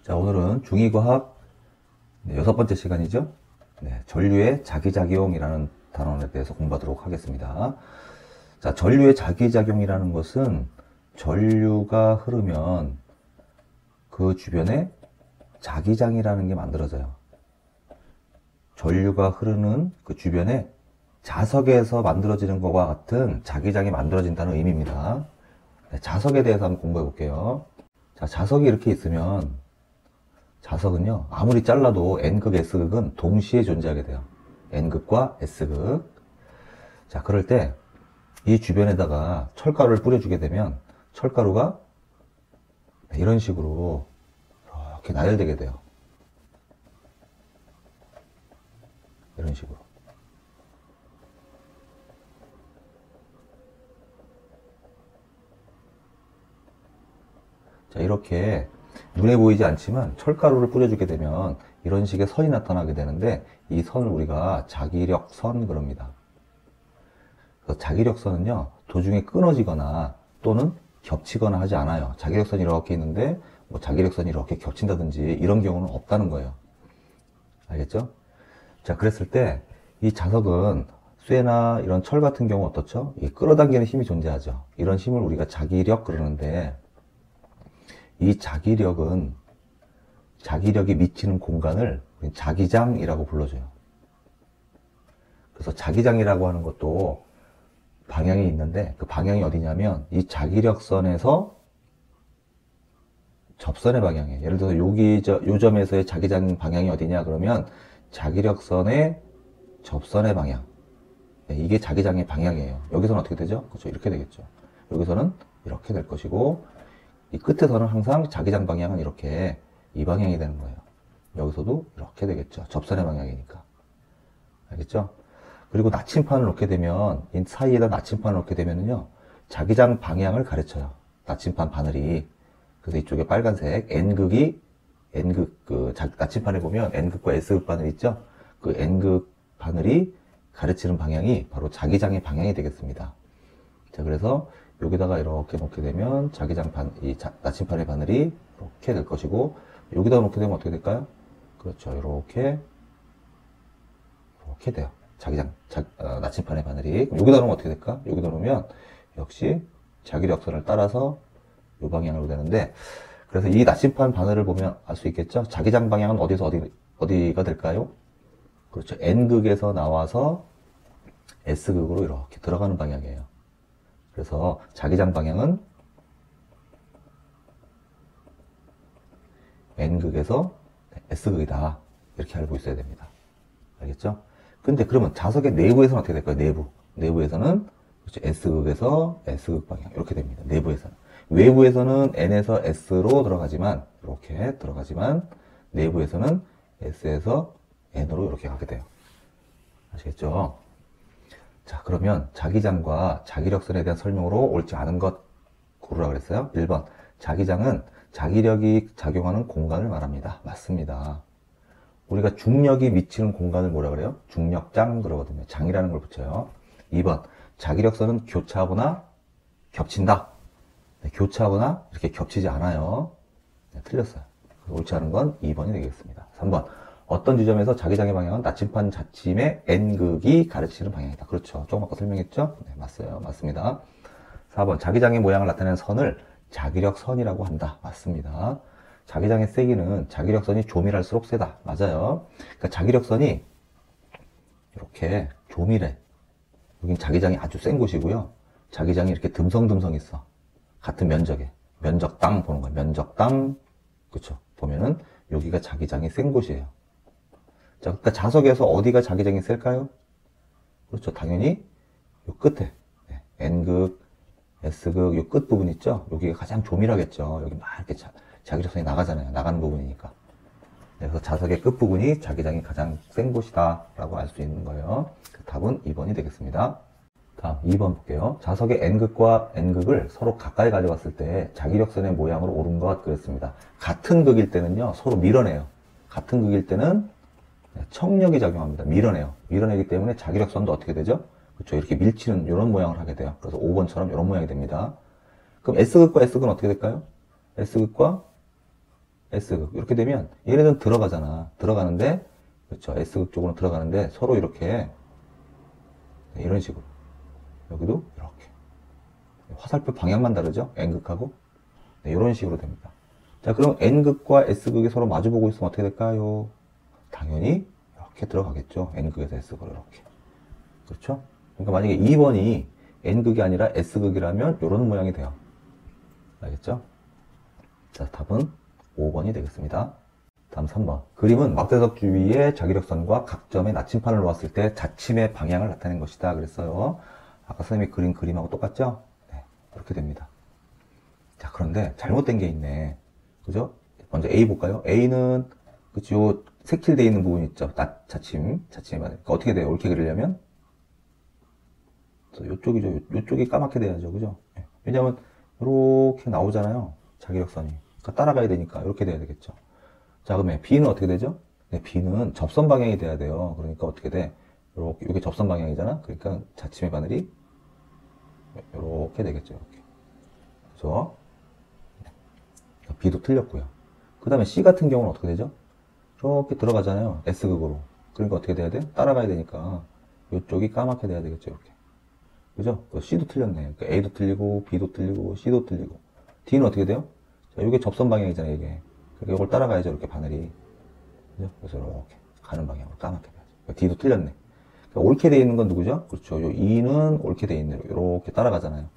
자, 오늘은 중2과학 6번째 시간이죠. 전류의 자기작용이라는 단원에 대해서 공부하도록 하겠습니다. 자, 전류의 자기작용이라는 것은 전류가 흐르면 그 주변에 자기장이라는 게 만들어져요. 전류가 흐르는 그 주변에 자석에서 만들어지는 것과 같은 자기장이 만들어진다는 의미입니다. 자석에 대해서 한번 공부해 볼게요. 자, 자석이 이렇게 있으면 자석은요, 아무리 잘라도 N극, S극은 동시에 존재하게 돼요. N극과 S극. 자, 그럴 때 이 주변에다가 철가루를 뿌려주게 되면 철가루가 이런 식으로 이렇게 나열되게 돼요. 이런 식으로. 자, 이렇게 눈에 보이지 않지만 철가루를 뿌려주게 되면 이런 식의 선이 나타나게 되는데 이 선을 우리가 자기력선 그럽니다. 그래서 자기력선은요, 도중에 끊어지거나 또는 겹치거나 하지 않아요. 자기력선이 이렇게 있는데 뭐 자기력선이 이렇게 겹친다든지 이런 경우는 없다는 거예요. 알겠죠? 자, 그랬을 때 이 자석은 쇠나 이런 철 같은 경우 어떻죠? 이 끌어당기는 힘이 존재하죠. 이런 힘을 우리가 자기력 그러는데 이 자기력은 자기력이 미치는 공간을 자기장이라고 불러줘요. 그래서 자기장이라고 하는 것도 방향이 있는데 그 방향이 어디냐면 이 자기력선에서 접선의 방향이에요. 예를 들어서 요 점에서의 자기장 방향이 어디냐 그러면 자기력선의 접선의 방향. 이게 자기장의 방향이에요. 여기서는 어떻게 되죠? 그렇죠. 이렇게 되겠죠. 여기서는 이렇게 될 것이고 이 끝에서는 항상 자기장 방향은 이렇게 이 방향이 되는 거예요. 여기서도 이렇게 되겠죠. 접선의 방향이니까. 알겠죠? 그리고 나침판을 놓게 되면 이 사이에다 나침판을 놓게 되면요 자기장 방향을 가르쳐요. 나침판 바늘이. 그래서 이쪽에 빨간색 N극이 나침판에 보면 N극과 S극 바늘 있죠? 그 N극 바늘이 가르치는 방향이 바로 자기장의 방향이 되겠습니다. 자, 그래서 여기다가 이렇게 놓게 되면 나침판의 바늘이 이렇게 될 것이고 여기다가 놓게 되면 어떻게 될까요? 그렇죠. 이렇게 돼요. 나침판의 바늘이. 그럼 여기다 놓으면 어떻게 될까? 여기다 놓으면 역시 자기력선을 따라서 이 방향으로 되는데 그래서 이 나침판 바늘을 보면 알 수 있겠죠? 자기장 방향은 어디가 될까요? 그렇죠. N극에서 나와서 S극으로 이렇게 들어가는 방향이에요. 그래서 자기장 방향은 N극에서 S극이다. 이렇게 알고 있어야 됩니다. 알겠죠? 근데 그러면 자석의 내부에서는 어떻게 될까요? 내부에서는 그렇죠. S극에서 S극 방향. 이렇게 됩니다. 내부에서는. 외부에서는 N에서 S로 들어가지만, 이렇게 들어가지만, 내부에서는 S에서 N으로 이렇게 가게 돼요. 아시겠죠? 자, 그러면 자기장과 자기력선에 대한 설명으로 옳지 않은 것 고르라 그랬어요. 1번. 자기장은 자기력이 작용하는 공간을 말합니다. 맞습니다. 우리가 중력이 미치는 공간을 뭐라 그래요? 중력장 그러거든요. 장이라는 걸 붙여요. 2번. 자기력선은 교차하거나 겹친다. 네, 교차하거나 이렇게 겹치지 않아요. 네, 틀렸어요. 옳지 않은 건 2번이 되겠습니다. 3번. 어떤 지점에서 자기장의 방향은 나침판 자침의 N극이 가르치는 방향이다. 그렇죠. 조금 아까 설명했죠? 네, 맞습니다. 4번. 자기장의 모양을 나타내는 선을 자기력선이라고 한다. 맞습니다. 자기장의 세기는 자기력선이 조밀할수록 세다. 맞아요. 그러니까 자기력선이 이렇게 조밀해. 여긴 자기장이 아주 센 곳이고요. 자기장이 이렇게 듬성듬성 있어. 같은 면적에. 면적당 보는 거예요. 면적당. 그쵸. 보면은 여기가 자기장이 센 곳이에요. 자, 그러니까 자석에서 어디가 자기장이 셀까요? 그렇죠. 당연히 요 끝에. 네. N극, S극, 요 끝부분 있죠? 여기가 가장 조밀하겠죠. 여기 막 이렇게 자기력선이 나가잖아요. 나가는 부분이니까. 그래서 자석의 끝부분이 자기장이 가장 센 곳이다 라고 알 수 있는 거예요. 그 답은 2번이 되겠습니다. 다음 2번 볼게요. 자석의 N극과 N극을 서로 가까이 가져갔을 때 자기력선의 모양으로 오른 것 그랬습니다. 같은 극일 때는요 서로 밀어내요. 같은 극일 때는 청력이 작용합니다. 밀어내요. 밀어내기 때문에 자기력선도 어떻게 되죠? 그렇죠. 이렇게 밀치는 이런 모양을 하게 돼요. 그래서 5번처럼 이런 모양이 됩니다. 그럼 S극과 S극은 어떻게 될까요? S극과 S극. 이렇게 되면 얘네들은 들어가잖아. 들어가는데, 그렇죠. S극 쪽으로 들어가는데 서로 이렇게 네, 이런 식으로. 여기도 이렇게. 화살표 방향만 다르죠? N극하고. 네, 이런 식으로 됩니다. 자, 그럼 N극과 S극이 서로 마주보고 있으면 어떻게 될까요? 당연히 이렇게 들어가겠죠. N극에서 S극으로 이렇게. 그렇죠? 그러니까 만약에 2번이 N극이 아니라 S극이라면 이런 모양이 돼요. 알겠죠? 자, 답은 5번이 되겠습니다. 다음 3번. 그림은 막대석 주위에 자기력선과 각점에 나침판을 놓았을 때 자침의 방향을 나타낸 것이다. 그랬어요. 아까 선생님이 그린 그림하고 똑같죠? 네, 이렇게 됩니다. 자, 그런데 잘못된 게 있네. 그죠? 먼저 A 볼까요? A는, 그쵸, 색칠되어 있는 부분 있죠? 자침에 맞아요. 그러니까 어떻게 돼요? 옳게 그리려면? 요쪽이죠. 요쪽이 까맣게 돼야죠. 그죠? 네. 왜냐면, 이렇게 나오잖아요. 자기력선이. 그러니까 따라가야 되니까, 이렇게 돼야 되겠죠. 자, 그러면 B는 어떻게 되죠? 네, B는 접선 방향이 돼야 돼요. 그러니까 어떻게 돼? 이렇게, 이게 접선 방향이잖아? 그러니까 자침의 바늘이 이렇게 되겠죠. 이렇게. 그죠? B도 틀렸고요. 그 다음에 C 같은 경우는 어떻게 되죠? 이렇게 들어가잖아요. S극으로. 그러니까 어떻게 돼야 돼? 따라가야 되니까 이쪽이 까맣게 돼야 되겠죠. 이렇게. 그죠? C도 틀렸네. 그러니까 A도 틀리고, B도 틀리고, C도 틀리고. D는 어떻게 돼요? 자, 이게 접선 방향이잖아요, 이게. 그러니까 이걸 따라가야죠, 이렇게 바늘이. 그죠? 그래서 이렇게 가는 방향으로 까맣게 돼야죠. 그러니까 D도 틀렸네. 그러니까 옳게 돼 있는 건 누구죠? 그렇죠. 요 E는 옳게 돼 있네요. 이렇게 따라가잖아요.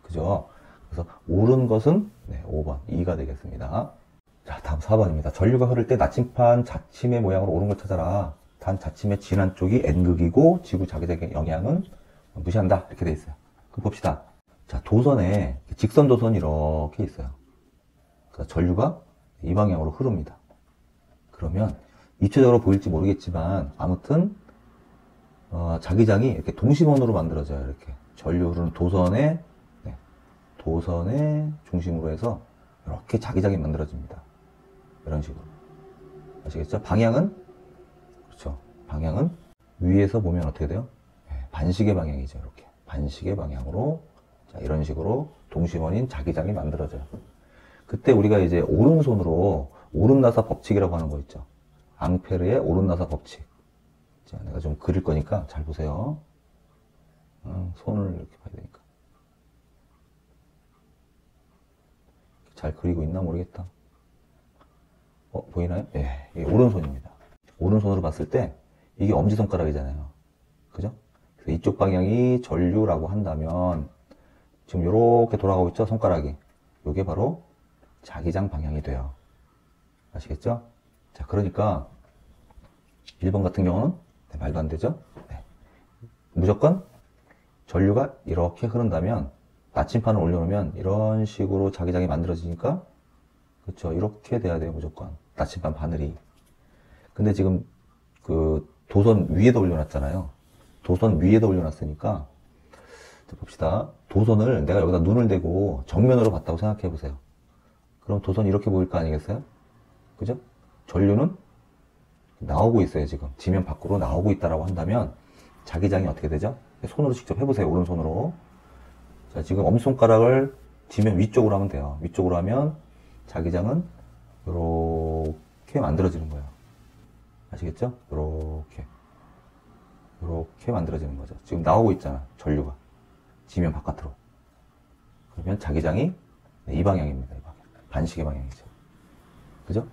그죠? 그래서 옳은 것은 네, 5번, 2가 되겠습니다. 자, 다음 4번입니다. 전류가 흐를 때 나침판 자침의 모양으로 옳은 걸 찾아라. 단 자침의 진한 쪽이 N극이고 지구 자기장의 영향은 무시한다. 이렇게 돼 있어요. 그럼 봅시다. 자, 도선에 직선 도선이 이렇게 있어요. 그래서 전류가 이 방향으로 흐릅니다. 그러면 입체적으로 보일지 모르겠지만 아무튼 자기장이 이렇게 동심원으로 만들어져요. 이렇게 전류 흐르는 도선의 중심으로 해서 이렇게 자기장이 만들어집니다. 이런 식으로. 아시겠죠? 방향은 그렇죠. 방향은 위에서 보면 어떻게 돼요? 반시계 방향이죠. 이렇게 반시계 방향으로 자, 이런 식으로 동심원인 자기장이 만들어져요. 그때 우리가 이제 오른손으로 오른나사 법칙이라고 하는 거 있죠. 앙페르의 오른나사 법칙. 자, 내가 좀 그릴 거니까 잘 보세요. 손을 이렇게 봐야 되니까. 잘 그리고 있나 모르겠다. 보이나요? 예, 이게 오른손입니다. 오른손으로 봤을 때 이게 엄지손가락이잖아요. 그죠? 그래서 이쪽 방향이 전류라고 한다면 지금 이렇게 돌아가고 있죠? 손가락이. 이게 바로 자기장 방향이 돼요. 아시겠죠? 자, 그러니까 1번 같은 경우는 네, 말도 안 되죠? 네. 무조건 전류가 이렇게 흐른다면 나침판을 올려놓으면 이런 식으로 자기장이 만들어지니까 그렇죠. 이렇게 돼야 돼요. 무조건 나침판 바늘이. 근데 지금 그 도선 위에다 올려놨잖아요. 도선 위에다 올려놨으니까 자, 봅시다. 도선을 내가 여기다 눈을 대고 정면으로 봤다고 생각해 보세요. 그럼 도선이 이렇게 보일 거 아니겠어요? 그죠? 전류는 나오고 있어요. 지금 지면 밖으로 나오고 있다라고 한다면 자기장이 어떻게 되죠? 손으로 직접 해보세요. 오른손으로. 자, 지금 엄지손가락을 지면 위쪽으로 하면 돼요. 위쪽으로 하면 자기장은 이렇게 만들어지는 거예요. 아시겠죠? 이렇게 만들어지는 거죠. 지금 나오고 있잖아. 전류가 지면 바깥으로. 그러면 자기장이 이 방향입니다. 이 방향. 반시계 방향이죠. 그죠?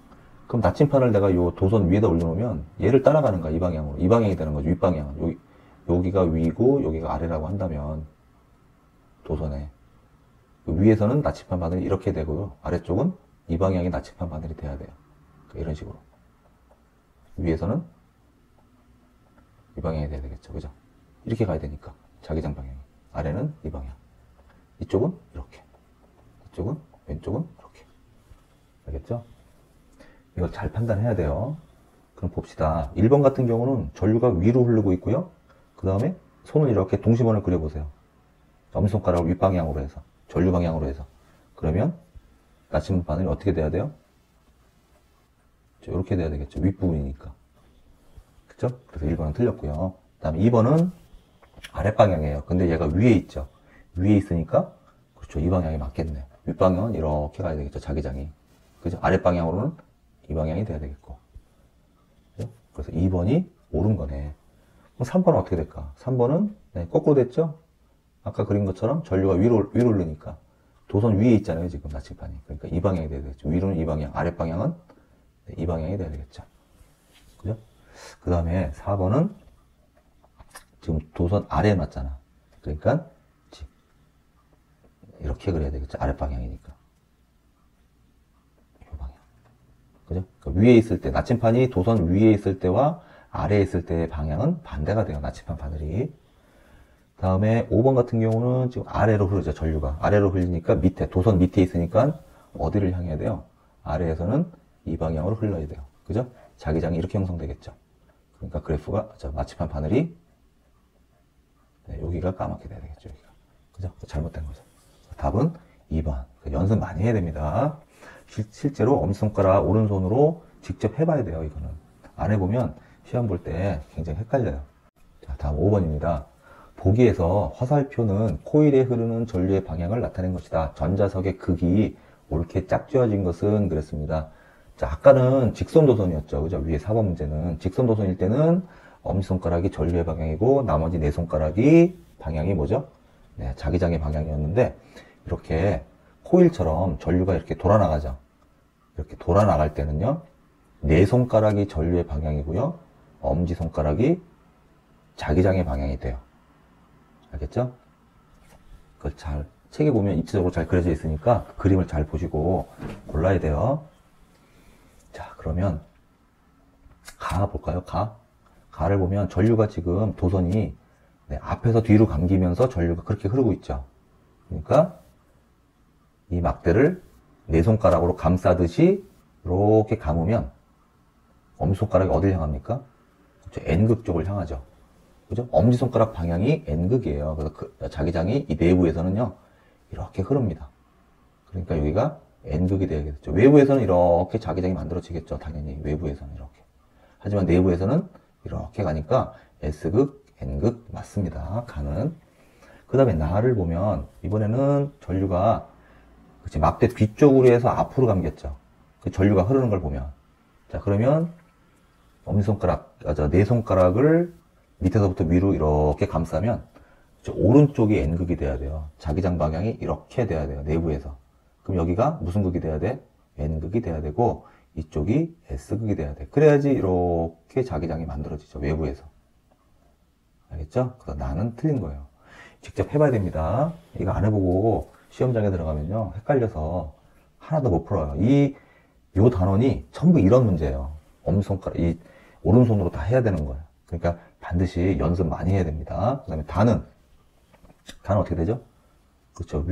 그럼 나침판을 내가 이 도선 위에다 올려놓으면 얘를 따라가는 거야. 이 방향으로. 이 방향이 되는 거죠. 윗방향은. 여기가 위고 여기가 아래라고 한다면 도선에 그 위에서는 나침판 바늘이 이렇게 되고요. 아래쪽은 이 방향이 나침판 바늘이 돼야 돼요. 그러니까 이런 식으로. 위에서는 이 방향이 돼야 되겠죠. 그죠? 이렇게 가야 되니까. 자기장 방향이. 아래는 이 방향. 이쪽은 이렇게. 이쪽은, 왼쪽은 이렇게. 알겠죠? 이걸 잘 판단해야 돼요. 그럼 봅시다. 1번 같은 경우는 전류가 위로 흐르고 있고요. 그 다음에 손을 이렇게 동심원을 그려보세요. 엄지손가락을 윗방향으로 해서. 전류 방향으로 해서. 그러면 나침반 바늘이 어떻게 돼야 돼요? 이렇게 돼야 되겠죠. 윗부분이니까. 그쵸? 그래서 1번은 틀렸고요. 그 다음에 2번은 아랫방향이에요. 근데 얘가 위에 있죠. 위에 있으니까 그렇죠. 이 방향이 맞겠네요. 윗방향은 이렇게 가야 되겠죠. 자기장이. 그죠? 아랫방향으로는 이 방향이 돼야 되겠고. 그죠? 그래서 2번이 옳은 거네. 그럼 3번은 어떻게 될까? 3번은 네, 거꾸로 됐죠? 아까 그린 것처럼 전류가 위로 흐르니까 도선 위에 있잖아요, 지금 나침반이. 그러니까 이 방향이 돼야 되겠죠. 위로는 이 방향, 아랫방향은 네, 이 방향이 돼야 되겠죠. 그죠? 그 다음에 4번은 지금 도선 아래에 놨잖아. 그러니까 이렇게 그려야 되겠죠. 아랫방향이니까. 이 방향. 그죠? 그러니까 위에 있을 때, 나침판이 도선 위에 있을 때와 아래에 있을 때의 방향은 반대가 돼요. 나침판 바늘이. 다음에 5번 같은 경우는 지금 아래로 흐르죠. 전류가. 아래로 흘리니까 밑에, 도선 밑에 있으니까 어디를 향해야 돼요? 아래에서는 이 방향으로 흘러야 돼요. 그죠? 자기장이 이렇게 형성되겠죠. 그러니까 그래프가, 나침판 바늘이 네, 여기가 까맣게 돼야 되겠죠. 여기가. 그죠? 잘못된 거죠. 답은 2번. 연습 많이 해야 됩니다. 실제로 엄지손가락 오른손으로 직접 해봐야 돼요. 이거는. 안 해보면 시험 볼 때 굉장히 헷갈려요. 자, 다음 5번입니다. 보기에서 화살표는 코일에 흐르는 전류의 방향을 나타낸 것이다. 전자석의 극이 옳게 짝지어진 것은 그랬습니다. 자, 아까는 직선도선이었죠. 그죠? 위에 4번 문제는. 직선도선일 때는 엄지손가락이 전류의 방향이고 나머지 네 손가락이 방향이 뭐죠? 네, 자기장의 방향이었는데 이렇게 코일처럼 전류가 이렇게 돌아나가죠. 이렇게 돌아나갈 때는요. 네 손가락이 전류의 방향이고요. 엄지손가락이 자기장의 방향이 돼요. 알겠죠? 그걸 잘 책에 보면 입체적으로 잘 그려져 있으니까 그 그림을 잘 보시고 골라야 돼요. 자, 그러면 가 볼까요? 가를 보면 전류가 지금 도선이 네, 앞에서 뒤로 감기면서 전류가 그렇게 흐르고 있죠. 그러니까 이 막대를 네 손가락으로 감싸듯이 이렇게 감으면 엄지손가락이 어딜 향합니까? 그렇죠? N극 쪽을 향하죠. 그죠? 엄지손가락 방향이 N극이에요. 그래서 자기장이 이 내부에서는요, 이렇게 흐릅니다. 그러니까 여기가 N극이 되겠죠. 외부에서는 이렇게 자기장이 만들어지겠죠. 당연히 외부에서는 이렇게. 하지만 내부에서는 이렇게 가니까 S극, N극 맞습니다. 가는. 그 다음에 나를 보면 이번에는 전류가 그치, 막대 뒤쪽으로 해서 앞으로 감겼죠. 그 전류가 흐르는 걸 보면. 자, 그러면 엄지손가락, 네 손가락을 밑에서부터 위로 이렇게 감싸면 오른쪽이 N극이 돼야 돼요. 자기장 방향이 이렇게 돼야 돼요. 내부에서. 그럼 여기가 무슨 극이 돼야 돼? N극이 돼야 되고 이쪽이 S극이 돼야 돼. 그래야지 이렇게 자기장이 만들어지죠. 외부에서. 알겠죠? 그래서 나는 틀린 거예요. 직접 해봐야 됩니다. 이거 안 해보고 시험장에 들어가면요. 헷갈려서 하나도 못 풀어요. 요 단원이 전부 이런 문제예요. 엄지손가락, 이 오른손으로 다 해야 되는 거예요. 그러니까 반드시 연습 많이 해야 됩니다. 그 다음에 단은 어떻게 되죠? 그렇죠.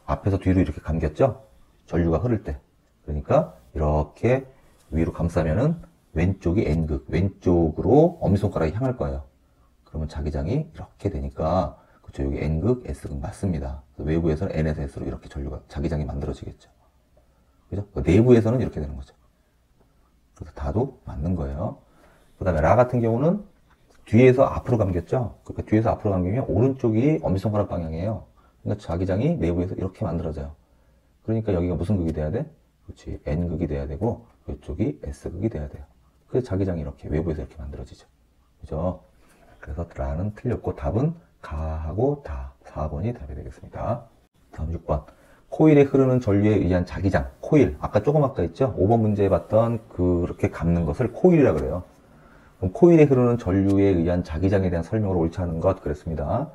앞에서 뒤로 이렇게 감겼죠? 전류가 흐를 때. 그러니까 이렇게 위로 감싸면은 왼쪽이 N극, 왼쪽으로 엄지손가락이 향할 거예요. 그러면 자기장이 이렇게 되니까 그렇죠. 여기 N극, S극 맞습니다. 외부에서는 N에서 S로 이렇게 전류가 자기장이 만들어지겠죠. 그죠? 내부에서는 이렇게 되는 거죠. 그래서 다도 맞는 거예요. 그 다음에 라 같은 경우는 뒤에서 앞으로 감겼죠? 그러니까 뒤에서 앞으로 감기면 오른쪽이 엄지손가락 방향이에요. 그러니까 자기장이 내부에서 이렇게 만들어져요. 그러니까 여기가 무슨 극이 돼야 돼? 그렇지. N극이 돼야 되고, 이쪽이 S극이 돼야 돼요. 그래서 자기장이 이렇게 외부에서 이렇게 만들어지죠. 그죠? 그래서 라는 틀렸고, 답은 가하고 다. 4번이 답이 되겠습니다. 다음 6번. 코일에 흐르는 전류에 의한 자기장. 코일. 아까 조금 아까 있죠? 5번 문제에 봤던 그렇게 감는 것을 코일이라 그래요. 그럼 코일에 흐르는 전류에 의한 자기장에 대한 설명을 옳지 않은 것 그랬습니다.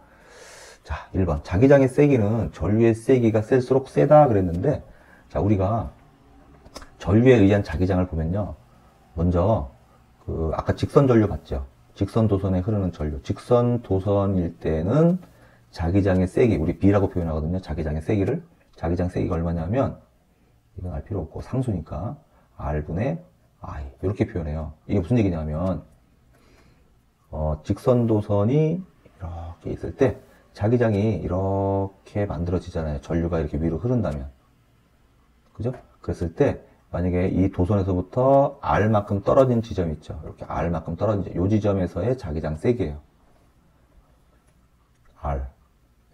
자, 1번. 자기장의 세기는 전류의 세기가 셀수록 세다 그랬는데, 자, 우리가 전류에 의한 자기장을 보면요. 먼저, 아까 직선 전류 봤죠? 직선 도선에 흐르는 전류. 직선 도선일 때는 자기장의 세기, 우리 B라고 표현하거든요. 자기장의 세기를. 자기장 세기가 얼마냐면, 이건 알 필요 없고, 상수니까, R분의 I. 이렇게 표현해요. 이게 무슨 얘기냐면, 직선도선이 이렇게 있을 때 자기장이 이렇게 만들어지잖아요. 전류가 이렇게 위로 흐른다면. 그죠? 그랬을 때 만약에 이 도선에서부터 R만큼 떨어진 지점이 있죠. 이렇게 R만큼 떨어진 지점. 이 지점에서의 자기장 세기예요. R.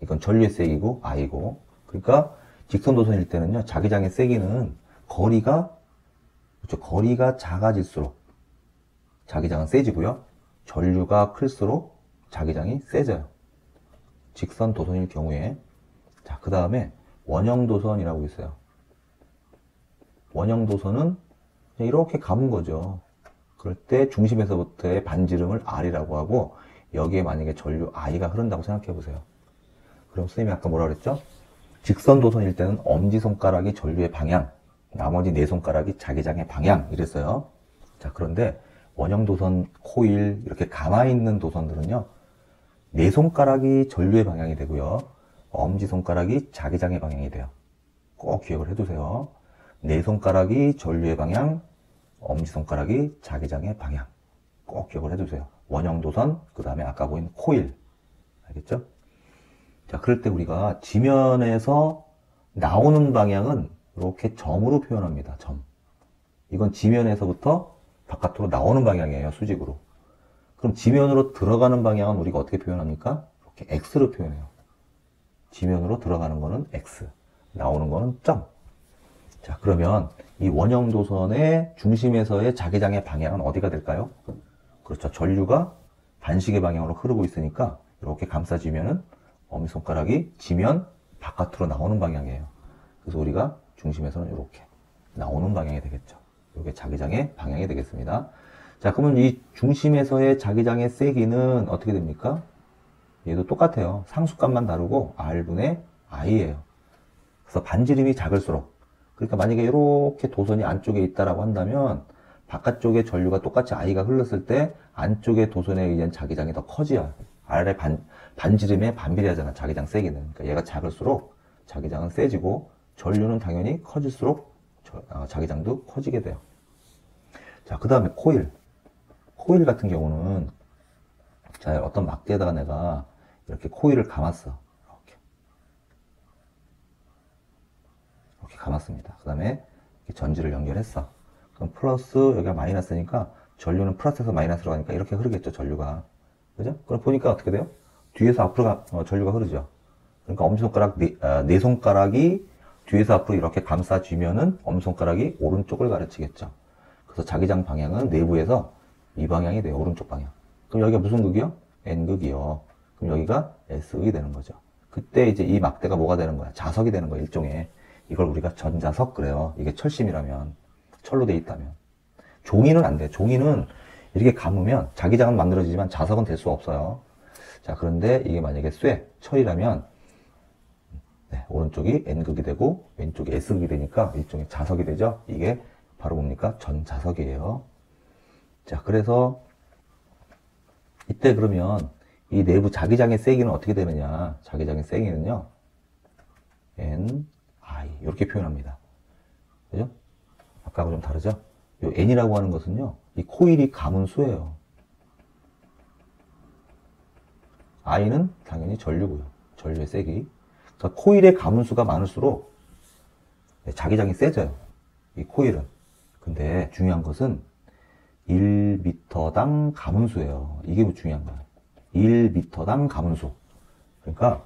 이건 전류의 세기고 I고. 그러니까 직선도선일 때는요. 자기장의 세기는 거리가, 그렇죠. 거리가 작아질수록 자기장은 세지고요. 전류가 클수록 자기장이 세져요. 직선 도선일 경우에. 자, 그 다음에 원형 도선이라고 있어요. 원형 도선은 이렇게 감은 거죠. 그럴 때 중심에서부터의 반지름을 R이라고 하고, 여기에 만약에 전류 I가 흐른다고 생각해 보세요. 그럼 선생님이 아까 뭐라 그랬죠? 직선 도선일 때는 엄지손가락이 전류의 방향, 나머지 네 손가락이 자기장의 방향, 이랬어요. 자, 그런데 원형 도선, 코일, 이렇게 감아 있는 도선들은요, 네 손가락이 전류의 방향이 되고요, 엄지손가락이 자기장의 방향이 돼요. 꼭 기억을 해두세요. 네 손가락이 전류의 방향, 엄지손가락이 자기장의 방향. 꼭 기억을 해두세요. 원형 도선, 그 다음에 아까 보인 코일. 알겠죠? 자, 그럴 때 우리가 지면에서 나오는 방향은 이렇게 점으로 표현합니다. 점. 이건 지면에서부터 바깥으로 나오는 방향이에요. 수직으로. 그럼 지면으로 들어가는 방향은 우리가 어떻게 표현합니까? 이렇게 X로 표현해요. 지면으로 들어가는 거는 X, 나오는 거는 점. 자, 그러면 이 원형 도선의 중심에서의 자기장의 방향은 어디가 될까요? 그렇죠. 전류가 반시계 방향으로 흐르고 있으니까 이렇게 감싸지면은 엄지손가락이 지면 바깥으로 나오는 방향이에요. 그래서 우리가 중심에서는 이렇게 나오는 방향이 되겠죠. 이게 자기장의 방향이 되겠습니다. 자, 그러면 이 중심에서의 자기장의 세기는 어떻게 됩니까? 얘도 똑같아요. 상수값만 다르고 R분의 I예요. 그래서 반지름이 작을수록, 그러니까 만약에 이렇게 도선이 안쪽에 있다라고 한다면 바깥쪽에 전류가 똑같이 I가 흘렀을 때 안쪽의 도선에 의한 자기장이 더 커져요. R의 반지름에 반비례하잖아, 자기장 세기는. 그러니까 얘가 작을수록 자기장은 세지고, 전류는 당연히 커질수록 자기장도 커지게 돼요. 자, 그 다음에 코일. 코일 같은 경우는, 자, 어떤 막대에다가 내가 이렇게 코일을 감았어. 이렇게 감았습니다. 그 다음에 전지를 연결했어. 그럼 플러스, 여기가 마이너스니까 전류는 플러스에서 마이너스로 가니까 이렇게 흐르겠죠, 전류가. 그죠? 그럼 보니까 어떻게 돼요? 뒤에서 앞으로 전류가 흐르죠. 그러니까 엄지손가락, 네 손가락이 뒤에서 앞으로 이렇게 감싸쥐면은 엄지손가락이 오른쪽을 가르치겠죠. 그래서 자기장 방향은 내부에서 이 방향이 돼요, 오른쪽 방향. 그럼 여기가 무슨 극이요? N극이요. 그럼 여기가 S극이 되는 거죠. 그때 이제 이 막대가 뭐가 되는 거야? 자석이 되는 거야, 일종의. 이걸 우리가 전자석 그래요. 이게 철심이라면, 철로 돼 있다면. 종이는 안 돼. 종이는 이렇게 감으면 자기장은 만들어지지만 자석은 될 수 없어요. 자, 그런데 이게 만약에 철이라면, 네, 오른쪽이 N극이 되고 왼쪽이 S극이 되니까 일종의 자석이 되죠. 이게 바로 뭡니까? 전자석이에요. 자, 그래서 이때 그러면 이 내부 자기장의 세기는 어떻게 되느냐? 자기장의 세기는요, N, I 이렇게 표현합니다. 그죠? 아까하고 좀 다르죠? 요 N이라고 하는 것은요, 이 코일이 감은 수예요. I는 당연히 전류고요. 전류의 세기. 그러니까 코일의 감은 수가 많을수록 자기장이 세져요. 이 코일은. 근데 중요한 것은 1m당 가문수예요. 이게 중요한 거예요. 1m당 가문수. 그러니까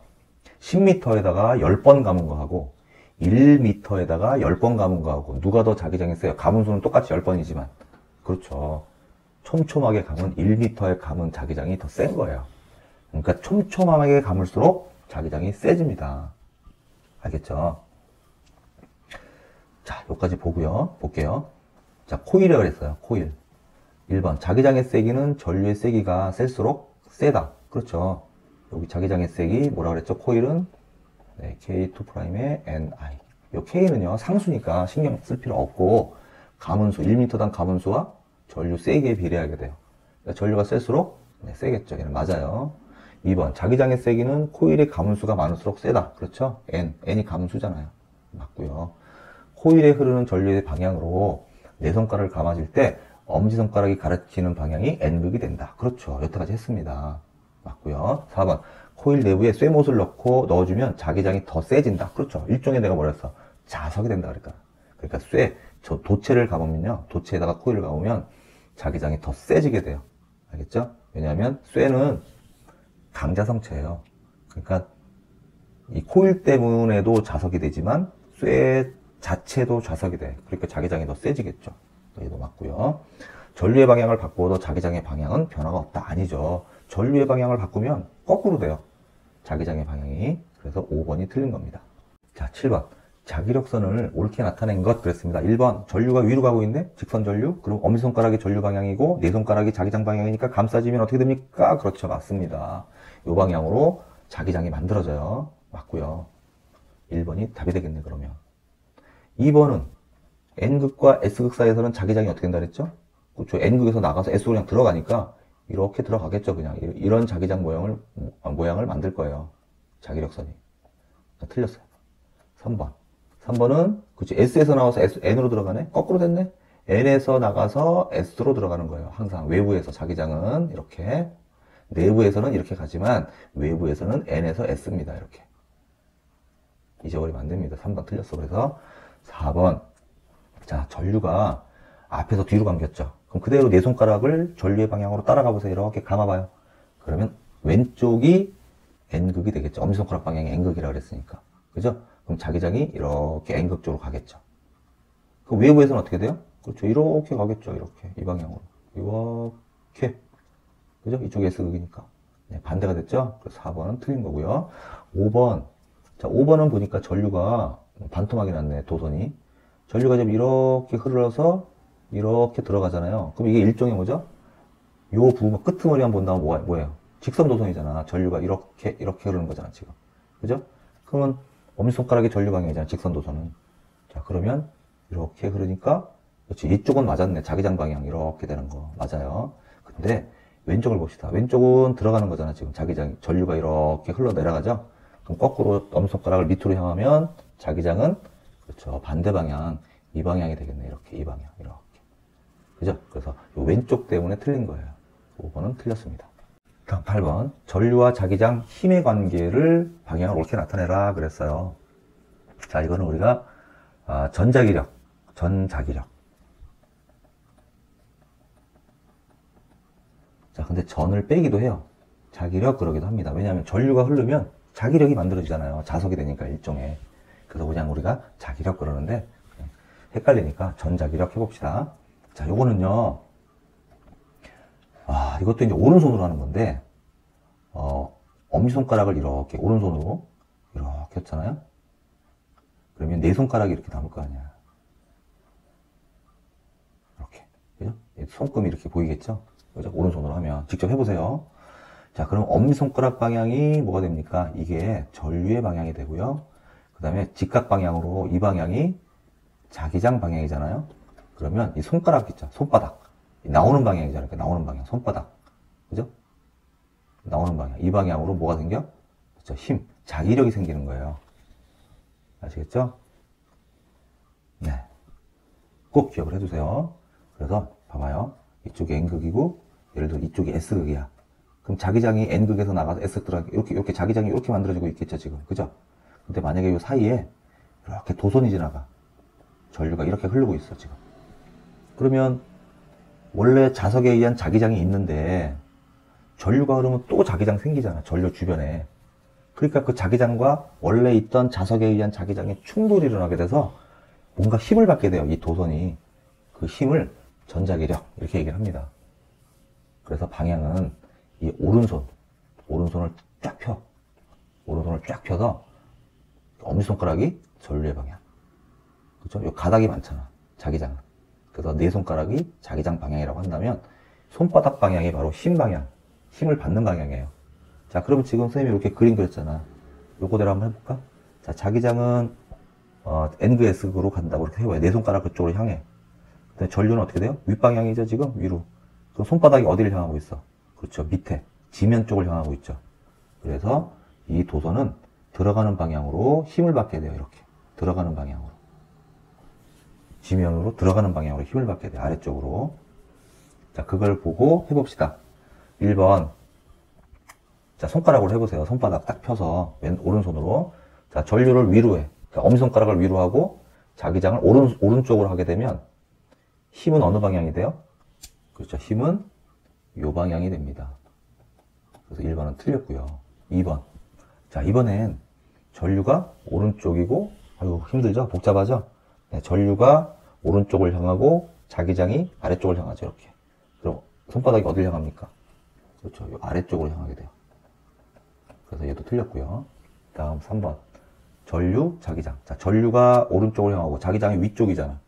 10m에다가 10번 감은 거하고 1m에다가 10번 감은 거하고 누가 더 자기장이 세요? 가문수는 똑같이 10번이지만. 그렇죠. 촘촘하게 감은 1m에 감은 자기장이 더 센 거예요. 그러니까 촘촘하게 감을수록 자기장이 세집니다. 알겠죠? 자, 여기까지 보고요. 볼게요. 자, 코일이라고 그랬어요. 코일. 1번. 자기장의 세기는 전류의 세기가 셀수록 세다. 그렇죠. 여기 자기장의 세기 뭐라고 그랬죠? 코일은 네, K2'의 NI. 요 K는요, 상수니까 신경 쓸 필요 없고, 가문수, 1m당 가문수와 전류 세기에 비례하게 돼요. 그러니까 전류가 셀수록 네, 세겠죠. 얘는 맞아요. 2번. 자기장의 세기는 코일의 가문수가 많을수록 세다. 그렇죠? N이 가문수잖아요. 맞고요. 코일에 흐르는 전류의 방향으로 네 손가락을 감아질 때 엄지손가락이 가르치는 방향이 N극이 된다. 그렇죠. 여태까지 했습니다. 맞고요. 4번. 코일 내부에 쇠못을 넣어주면 자기장이 더 세진다. 그렇죠. 일종의 내가 뭐랬어? 자석이 된다 그랬다. 그러니까 저 도체를 감으면요. 도체에다가 코일을 감으면 자기장이 더 세지게 돼요. 알겠죠? 왜냐하면 쇠는 강자성체예요. 그러니까 이 코일 때문에도 자석이 되지만 쇠 자체도 좌석이 돼. 그러니까 자기장이 더 세지겠죠. 얘도 맞고요. 전류의 방향을 바꾸어도 자기장의 방향은 변화가 없다. 아니죠. 전류의 방향을 바꾸면 거꾸로 돼요. 자기장의 방향이. 그래서 5번이 틀린 겁니다. 자, 7번. 자기력선을 옳게 나타낸 것 그랬습니다. 1번. 전류가 위로 가고 있네? 직선 전류? 그럼 엄지손가락이 전류 방향이고 네 손가락이 자기장 방향이니까 감싸지면 어떻게 됩니까? 그렇죠. 맞습니다. 이 방향으로 자기장이 만들어져요. 맞고요. 1번이 답이 되겠네, 그러면. 2번은 N극과 S극 사이에서는 자기장이 어떻게 된다 그랬죠? 그렇죠. N극에서 나가서 S로 그냥 들어가니까 이렇게 들어가겠죠. 그냥 이런 자기장 모양을 만들 거예요. 자기력선이. 틀렸어요. 3번. 3번은 그치 S에서 나와서 N으로 들어가네? 거꾸로 됐네? N에서 나가서 S로 들어가는 거예요. 항상 외부에서 자기장은 이렇게, 내부에서는 이렇게 가지만 외부에서는 N에서 S입니다. 이렇게. 잊어버리면 안 됩니다. 3번 틀렸어. 그래서 4번. 자, 전류가 앞에서 뒤로 감겼죠. 그럼 그대로 네 손가락을 전류의 방향으로 따라가 보세요. 이렇게 감아봐요. 그러면 왼쪽이 N극이 되겠죠. 엄지손가락 방향이 N극이라고 그랬으니까. 그죠? 그럼 자기장이 이렇게 N극 쪽으로 가겠죠. 그 외부에서는 어떻게 돼요? 그렇죠. 이렇게 가겠죠. 이렇게. 이 방향으로. 이렇게. 그죠? 이쪽이 S극이니까. 네, 반대가 됐죠? 그래서 4번은 틀린 거고요. 5번. 자, 5번은 보니까 전류가 반토막이 났네, 도선이. 전류가 좀 이렇게 흘러서 이렇게 들어가잖아요. 그럼 이게 일종의 뭐죠? 요 부분, 끄트머리 한번 본다면 뭐예요? 직선 도선이잖아. 전류가 이렇게 흐르는 거잖아, 지금. 그죠? 그러면 엄지손가락이 전류 방향이잖아, 직선 도선은. 자, 그러면 이렇게 흐르니까, 그렇지. 이쪽은 맞았네. 자기장 방향 이렇게 되는 거. 맞아요. 근데 왼쪽을 봅시다. 왼쪽은 들어가는 거잖아, 지금. 자기장, 전류가 이렇게 흘러 내려가죠? 그럼 거꾸로 엄지손가락을 밑으로 향하면 자기장은, 그렇죠. 반대 방향, 이 방향이 되겠네. 이렇게, 이 방향, 이렇게. 그죠? 그래서 이 왼쪽 때문에 틀린 거예요. 5번은 틀렸습니다. 다음 8번. 전류와 자기장 힘의 관계를 방향을 옳게 나타내라 그랬어요. 자, 이거는 우리가 전자기력. 자, 근데 전을 빼기도 해요. 자기력 그러기도 합니다. 왜냐하면 전류가 흐르면 자기력이 만들어지잖아요. 자석이 되니까 일종의. 그래서 그냥 우리가 자기력 그러는데 헷갈리니까 전자기력 해봅시다. 자, 요거는요. 이것도 이제 오른손으로 하는 건데 엄지손가락을 이렇게 오른손으로 이렇게 했잖아요. 그러면 네 손가락이 이렇게 남을 거 아니야. 이렇게. 그죠? 손금이 이렇게 보이겠죠? 그죠? 오른손으로 하면. 직접 해보세요. 자, 그럼 엄지손가락 방향이 뭐가 됩니까? 이게 전류의 방향이 되고요. 그 다음에 직각 방향으로 이 방향이 자기장 방향이잖아요. 그러면 이 손가락 있죠? 손바닥. 나오는 방향이잖아요. 나오는 방향. 손바닥. 그죠? 나오는 방향. 이 방향으로 뭐가 생겨? 그렇죠? 힘. 자기력이 생기는 거예요. 아시겠죠? 네. 꼭 기억을 해두세요. 그래서 봐봐요. 이쪽이 N극이고, 예를 들어 이쪽이 S극이야. 그럼 자기장이 N극에서 나가서 S극 들어가게, 이렇게 자기장이 이렇게 만들어지고 있겠죠, 지금. 그죠? 근데 만약에 이 사이에 이렇게 도선이 지나가. 전류가 이렇게 흐르고 있어, 지금. 그러면 원래 자석에 의한 자기장이 있는데 전류가 흐르면 또 자기장 생기잖아. 전류 주변에. 그러니까 그 자기장과 원래 있던 자석에 의한 자기장이 충돌이 일어나게 돼서 뭔가 힘을 받게 돼요. 이 도선이. 그 힘을 전자기력 이렇게 얘기를 합니다. 그래서 방향은 이 오른손을 쫙 펴. 오른손을 쫙 펴서 엄지손가락이 전류의 방향. 그죠? 요 가닥이 많잖아. 자기장은. 그래서 네 손가락이 자기장 방향이라고 한다면 손바닥 방향이 바로 힘 방향, 힘을 받는 방향이에요. 자, 그럼 지금 선생님이 이렇게 그림 그렸잖아. 요거대로 한번 해볼까? 자, 자기장은 N극 S극으로 간다고 이렇게 해봐요. 네 손가락 그쪽으로 향해. 근데 전류는 어떻게 돼요? 윗방향이죠, 지금? 위로. 그럼 손바닥이 어디를 향하고 있어? 그렇죠, 밑에 지면 쪽을 향하고 있죠. 그래서 이 도선은 들어가는 방향으로 힘을 받게 돼요. 이렇게 들어가는 방향으로. 지면으로 들어가는 방향으로 힘을 받게 돼, 아래쪽으로. 자, 그걸 보고 해봅시다. 1번. 자, 손가락으로 해보세요. 손바닥 딱 펴서, 오른손으로. 자, 전류를 위로 해. 그러니까 엄지손가락을 위로 하고, 자기장을 오른쪽으로 하게 되면, 힘은 어느 방향이 돼요? 그렇죠. 힘은 요 방향이 됩니다. 그래서 1번은 틀렸고요. 2번. 자, 이번엔 전류가 오른쪽이고, 아유, 힘들죠? 복잡하죠? 네, 전류가 오른쪽을 향하고 자기장이 아래쪽을 향하죠. 이렇게. 그럼 손바닥이 어딜 향합니까? 그렇죠. 이 아래쪽으로 향하게 돼요. 그래서 얘도 틀렸고요. 다음 3번. 전류, 자기장. 자, 전류가 오른쪽을 향하고 자기장이 위쪽이잖아.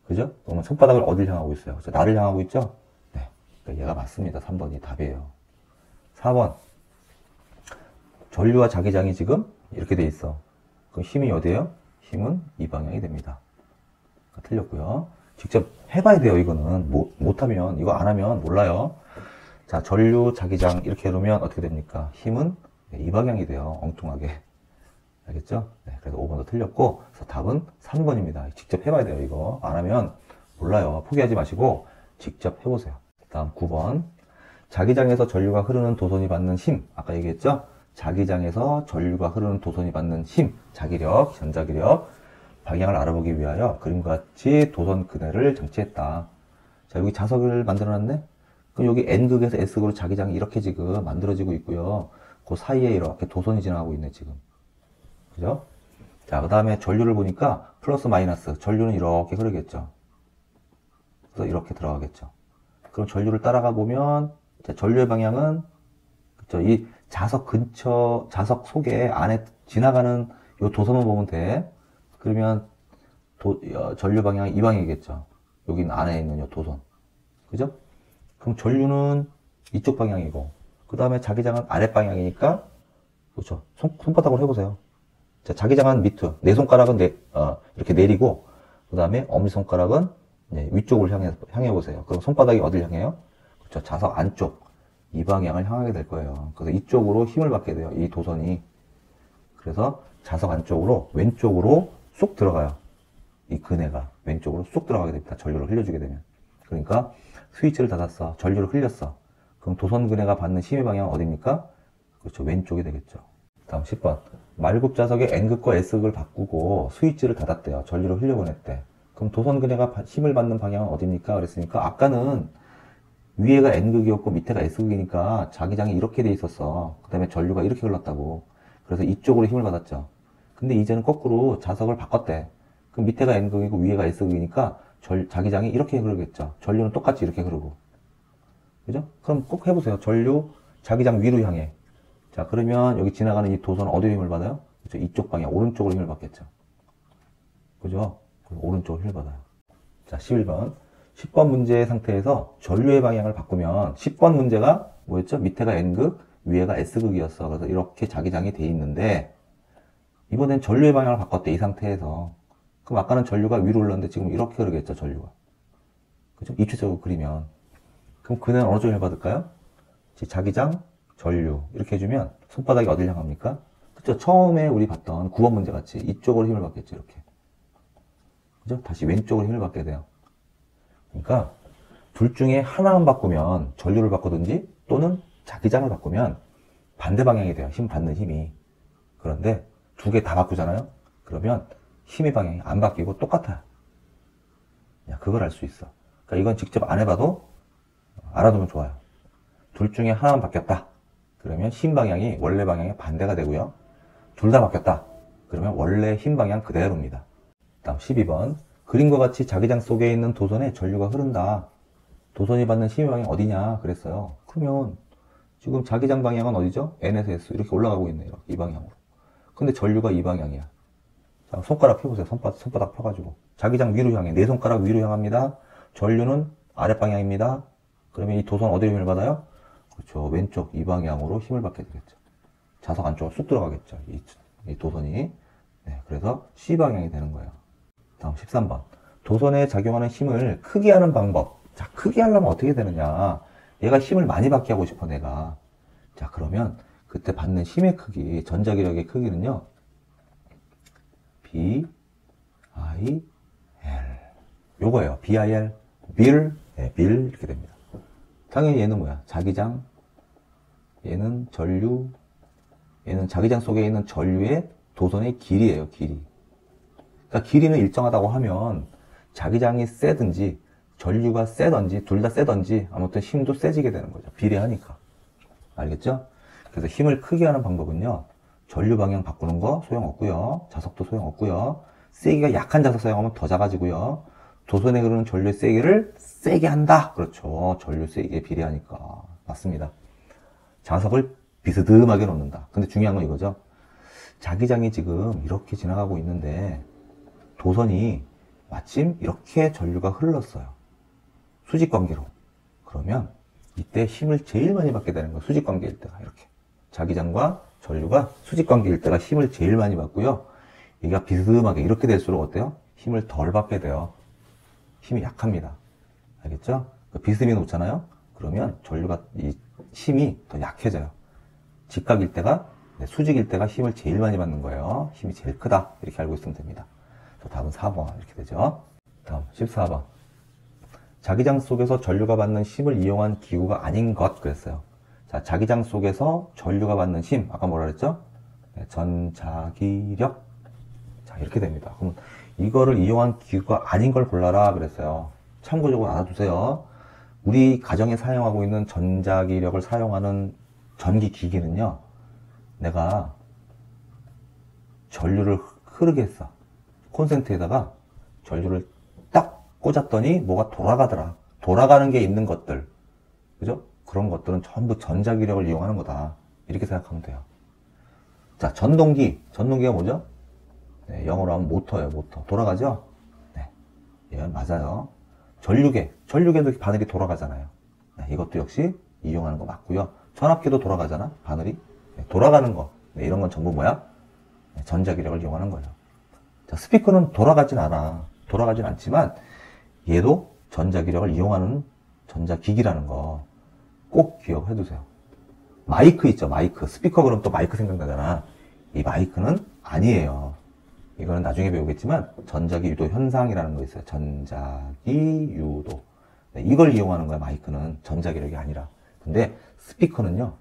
그죠? 그러면 손바닥을 어딜 향하고 있어요? 그렇죠? 나를 향하고 있죠? 네. 그러니까 얘가 맞습니다. 3번이 답이에요. 4번. 전류와 자기장이 지금 이렇게 돼 있어. 그럼 힘이 어디예요? 힘은 이 방향이 됩니다. 그러니까 틀렸고요. 직접 해봐야 돼요. 이거는 못하면, 이거 안 하면 몰라요. 자, 전류, 자기장 이렇게 해놓으면 어떻게 됩니까? 힘은 이 방향이 돼요. 엉뚱하게. 알겠죠? 네, 그래서 5번도 틀렸고, 그래서 답은 3번입니다. 직접 해봐야 돼요. 이거 안 하면 몰라요. 포기하지 마시고 직접 해보세요. 다음 9번. 자기장에서 전류가 흐르는 도선이 받는 힘. 아까 얘기했죠? 자기장에서 전류가 흐르는 도선이 받는 힘, 자기력, 전자기력, 방향을 알아보기 위하여 그림과 같이 도선 그네를 장치했다. 자, 여기 자석을 만들어놨네? 그럼 여기 N극에서 S극으로 자기장이 이렇게 지금 만들어지고 있고요. 그 사이에 이렇게 도선이 지나가고 있네, 지금. 그죠? 자, 그 다음에 전류를 보니까 플러스 마이너스, 전류는 이렇게 흐르겠죠. 그래서 이렇게 들어가겠죠. 그럼 전류를 따라가 보면, 자, 전류의 방향은, 그쵸, 이 자석 근처, 자석 속에 안에 지나가는 요 도선만 보면 돼. 그러면 전류 방향이 이 방향이겠죠. 여기 안에 있는 요 도선. 그죠? 그럼 전류는 이쪽 방향이고, 그 다음에 자기장은 아랫 방향이니까, 그렇죠. 손바닥으로 해보세요. 자, 자기장은 밑으로, 네 손가락은 이렇게 내리고, 그 다음에 엄지손가락은 위쪽을 향해 보세요. 그럼 손바닥이 어딜 향해요? 그렇죠. 자석 안쪽, 이 방향을 향하게 될 거예요. 그래서 이쪽으로 힘을 받게 돼요. 이 도선이. 그래서 자석 안쪽으로, 왼쪽으로 쏙 들어가요. 이 그네가 왼쪽으로 쏙 들어가게 됩니다. 전류를 흘려주게 되면. 그러니까 스위치를 닫았어. 전류를 흘렸어. 그럼 도선 그네가 받는 힘의 방향은 어디입니까? 그렇죠. 왼쪽이 되겠죠. 다음 10번. 말굽 자석의 N극과 S극을 바꾸고 스위치를 닫았대요. 전류를 흘려보냈대. 그럼 도선 그네가 힘을 받는 방향은 어디입니까? 그랬으니까 아까는 위에가 N극이었고 밑에가 S극이니까 자기장이 이렇게 돼 있었어. 그 다음에 전류가 이렇게 흘렀다고. 그래서 이쪽으로 힘을 받았죠. 근데 이제는 거꾸로 자석을 바꿨대. 그럼 밑에가 N극이고 위에가 S극이니까 자기장이 이렇게 흐르겠죠. 전류는 똑같이 이렇게 흐르고. 그죠? 그럼 꼭 해보세요. 전류, 자기장 위로 향해. 자, 그러면 여기 지나가는 이 도선은 어디로 힘을 받아요? 그죠? 이쪽 방향, 오른쪽으로 힘을 받겠죠. 그죠? 오른쪽으로 힘을 받아요. 자, 11번. 10번 문제의 상태에서 전류의 방향을 바꾸면 10번 문제가 뭐였죠? 밑에가 N극, 위에가 S극이었어. 그래서 이렇게 자기장이 돼 있는데 이번엔 전류의 방향을 바꿨대. 이 상태에서. 그럼 아까는 전류가 위로 올랐는데 지금 이렇게 흐르겠죠, 전류가. 그죠? 입체적으로 그리면. 그럼 그는 어느 쪽을 받을까요? 자기장, 전류. 이렇게 해주면 손바닥이 어딜 향합니까? 그죠? 처음에 우리 봤던 9번 문제 같이 이쪽으로 힘을 받겠죠, 이렇게. 그죠? 다시 왼쪽으로 힘을 받게 돼요. 그러니까 둘 중에 하나만 바꾸면 전류를 바꾸든지 또는 자기장을 바꾸면 반대 방향이 돼요. 힘 받는 힘이. 그런데 두 개 다 바꾸잖아요. 그러면 힘의 방향이 안 바뀌고 똑같아요. 그걸 알 수 있어. 그러니까 이건 직접 안 해봐도 알아두면 좋아요. 둘 중에 하나만 바뀌었다. 그러면 힘 방향이 원래 방향의 반대가 되고요. 둘 다 바뀌었다. 그러면 원래 힘 방향 그대로입니다. 다음 12번. 그림과 같이 자기장 속에 있는 도선에 전류가 흐른다. 도선이 받는 힘의 방향이 어디냐 그랬어요. 그러면 지금 자기장 방향은 어디죠? N에서 S 이렇게 올라가고 있네요. 이 방향으로. 근데 전류가 이 방향이야. 자, 손가락 펴보세요. 손바닥 펴가지고. 자기장 위로 향해. 네 손가락 위로 향합니다. 전류는 아랫 방향입니다. 그러면 이 도선 어디로 힘을 받아요? 그렇죠. 왼쪽 이 방향으로 힘을 받게 되겠죠. 자석 안쪽으로 쑥 들어가겠죠. 이 도선이. 네, 그래서 C 방향이 되는 거예요. 다음 13번. 도선에 작용하는 힘을 크게 하는 방법. 자, 크게 하려면 어떻게 되느냐. 얘가 힘을 많이 받게 하고 싶어, 내가. 자, 그러면 그때 받는 힘의 크기, 전자기력의 크기는요. B, I, L. 요거예요. B, I, L. 빌, 네, 빌 이렇게 됩니다. 당연히 얘는 뭐야? 자기장, 얘는 전류, 얘는 자기장 속에 있는 전류의 도선의 길이에요, 길이. 그러니까 길이는 일정하다고 하면 자기장이 세든지 전류가 세든지 둘 다 세든지 아무튼 힘도 세지게 되는 거죠. 비례하니까. 알겠죠? 그래서 힘을 크게 하는 방법은요. 전류 방향 바꾸는 거 소용없고요. 자석도 소용없고요. 세기가 약한 자석 사용하면 더 작아지고요. 도선에 흐르는 전류의 세기를 세게 한다. 그렇죠. 전류 세기에 비례하니까. 맞습니다. 자석을 비스듬하게 놓는다. 근데 중요한 건 이거죠. 자기장이 지금 이렇게 지나가고 있는데 도선이 마침 이렇게 전류가 흘렀어요. 수직관계로. 그러면 이때 힘을 제일 많이 받게 되는 거예요. 수직관계일 때가 이렇게. 자기장과 전류가 수직관계일 때가 힘을 제일 많이 받고요. 얘가 비스듬하게 이렇게 될수록 어때요? 힘을 덜 받게 돼요. 힘이 약합니다. 알겠죠? 비스듬히 놓잖아요? 그러면 전류가 이 힘이 더 약해져요. 직각일 때가, 수직일 때가 힘을 제일 많이 받는 거예요. 힘이 제일 크다. 이렇게 알고 있으면 됩니다. 다음은 4번. 이렇게 되죠. 다음 14번. 자기장 속에서 전류가 받는 힘을 이용한 기구가 아닌 것. 그랬어요. 자, 자기장 속에서 전류가 받는 힘. 아까 뭐라 그랬죠? 네, 전자기력. 자, 이렇게 됩니다. 그럼 이거를 이용한 기구가 아닌 걸 골라라. 그랬어요. 참고적으로 알아두세요. 우리 가정에 사용하고 있는 전자기력을 사용하는 전기 기기는요, 내가 전류를 흐르게 했어. 콘센트에다가 전류를 딱 꽂았더니 뭐가 돌아가더라. 돌아가는 게 있는 것들. 그죠? 그런 것들은 전부 전자기력을 이용하는 거다. 이렇게 생각하면 돼요. 자, 전동기. 전동기가 뭐죠? 네, 영어로 하면 모터예요, 모터. 돌아가죠? 네. 예, 맞아요. 전류계. 전류계도 바늘이 돌아가잖아요. 네, 이것도 역시 이용하는 거 맞고요. 전압계도 돌아가잖아, 바늘이. 네, 돌아가는 거. 네, 이런 건 전부 뭐야? 네, 전자기력을 이용하는 거예요. 자, 스피커는 돌아가진 않아. 돌아가진 않지만 얘도 전자기력을 이용하는 전자기기라는 거 꼭 기억해 두세요. 마이크 있죠, 마이크. 스피커 그럼 또 마이크 생각나잖아. 이 마이크는 아니에요. 이거는 나중에 배우겠지만 전자기 유도 현상이라는 거 있어요. 전자기 유도. 네, 이걸 이용하는 거야, 마이크는. 전자기력이 아니라. 근데 스피커는요,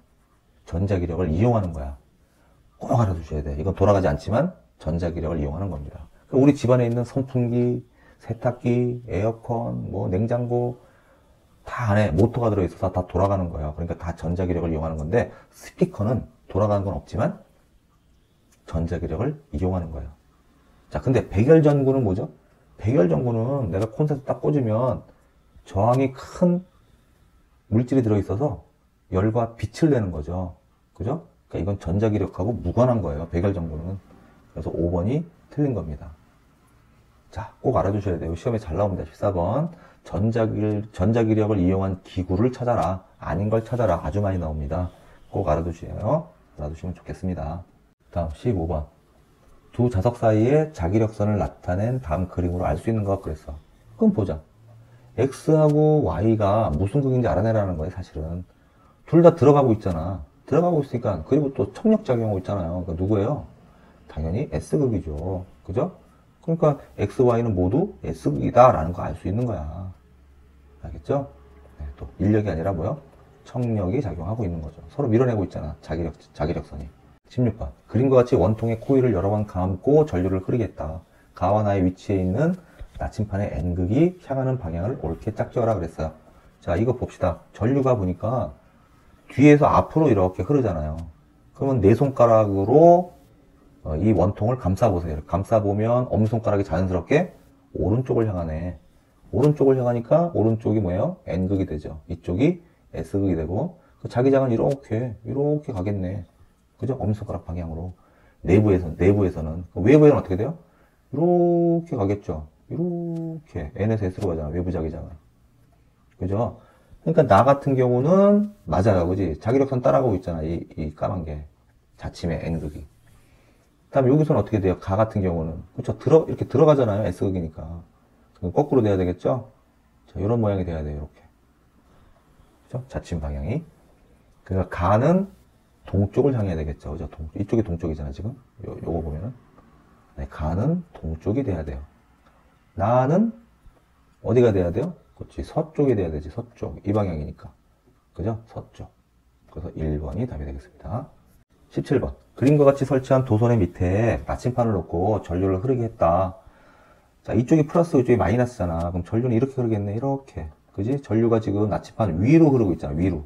전자기력을 이용하는 거야. 꼭 알아두셔야 돼. 이건 돌아가지 않지만 전자기력을 이용하는 겁니다. 우리 집안에 있는 선풍기, 세탁기, 에어컨, 뭐 냉장고 다 안에 모터가 들어있어서 다 돌아가는 거예요. 그러니까 다 전자기력을 이용하는 건데 스피커는 돌아가는 건 없지만 전자기력을 이용하는 거예요. 자, 근데 백열전구는 뭐죠? 백열전구는 내가 콘센트 딱 꽂으면 저항이 큰 물질이 들어있어서 열과 빛을 내는 거죠. 그죠? 그러니까 이건 전자기력하고 무관한 거예요. 백열전구는. 그래서 5번이 틀린 겁니다. 자, 꼭 알아두셔야 돼요. 시험에 잘 나옵니다. 14번. 전자기력을 이용한 기구를 찾아라. 아닌 걸 찾아라. 아주 많이 나옵니다. 꼭 알아두세요. 알아두시면 좋겠습니다. 다음 15번. 두 자석 사이에 자기력선을 나타낸 다음 그림으로 알 수 있는 것. 그랬어. 그럼 보자. X하고 Y가 무슨 극인지 알아내라는 거예요, 사실은. 둘 다 들어가고 있잖아. 들어가고 있으니까, 그리고 또 청력작용하고 있잖아요. 그러니까 누구예요? 당연히 S극이죠. 그죠? 그러니까 X, Y는 모두 S극이다 라는 거 알 수 있는 거야. 알겠죠? 네, 또 인력이 아니라 뭐요? 청력이 작용하고 있는 거죠. 서로 밀어내고 있잖아. 자기력선이. 16번. 그림과 같이 원통의 코일을 여러 번 감고 전류를 흐르겠다. 가와 나의 위치에 있는 나침판의 N극이 향하는 방향을 옳게 짝지어라 그랬어요. 자, 이거 봅시다. 전류가 보니까 뒤에서 앞으로 이렇게 흐르잖아요. 그러면 네 손가락으로 이 원통을 감싸보세요. 감싸보면 엄지손가락이 자연스럽게 오른쪽을 향하네. 오른쪽을 향하니까 오른쪽이 뭐예요? N극이 되죠. 이쪽이 S극이 되고 그 자기장은 이렇게 가겠네. 그죠? 엄지손가락 방향으로. 내부에서는. 외부에는 어떻게 돼요? 이렇게 가겠죠. 이렇게 N에서 S로 가잖아. 외부 자기장은. 그죠? 그러니까 나 같은 경우는 맞아요. 그지? 자기력선 따라가고 있잖아. 이 까만 게. 자침의 N극이. 그 다음에 여기서는 어떻게 돼요? 가 같은 경우는. 그쵸? 이렇게 들어가잖아요. S극이니까. 그럼 거꾸로 돼야 되겠죠? 자, 이런 모양이 돼야 돼요. 이렇게. 그죠? 자침 방향이. 그러니까 가는 동쪽을 향해야 되겠죠. 그죠? 이쪽이 동쪽이잖아, 지금. 요거 보면은. 네, 가는 동쪽이 돼야 돼요. 나는 어디가 돼야 돼요? 그렇지. 서쪽이 돼야 되지. 서쪽. 이 방향이니까. 그죠? 서쪽. 그래서 1번이 답이 되겠습니다. 17번. 그림과 같이 설치한 도선의 밑에 나침판을 놓고 전류를 흐르게 했다. 자, 이쪽이 플러스, 이쪽이 마이너스잖아. 그럼 전류는 이렇게 흐르겠네. 이렇게. 그지? 전류가 지금 나침판 위로 흐르고 있잖아. 위로.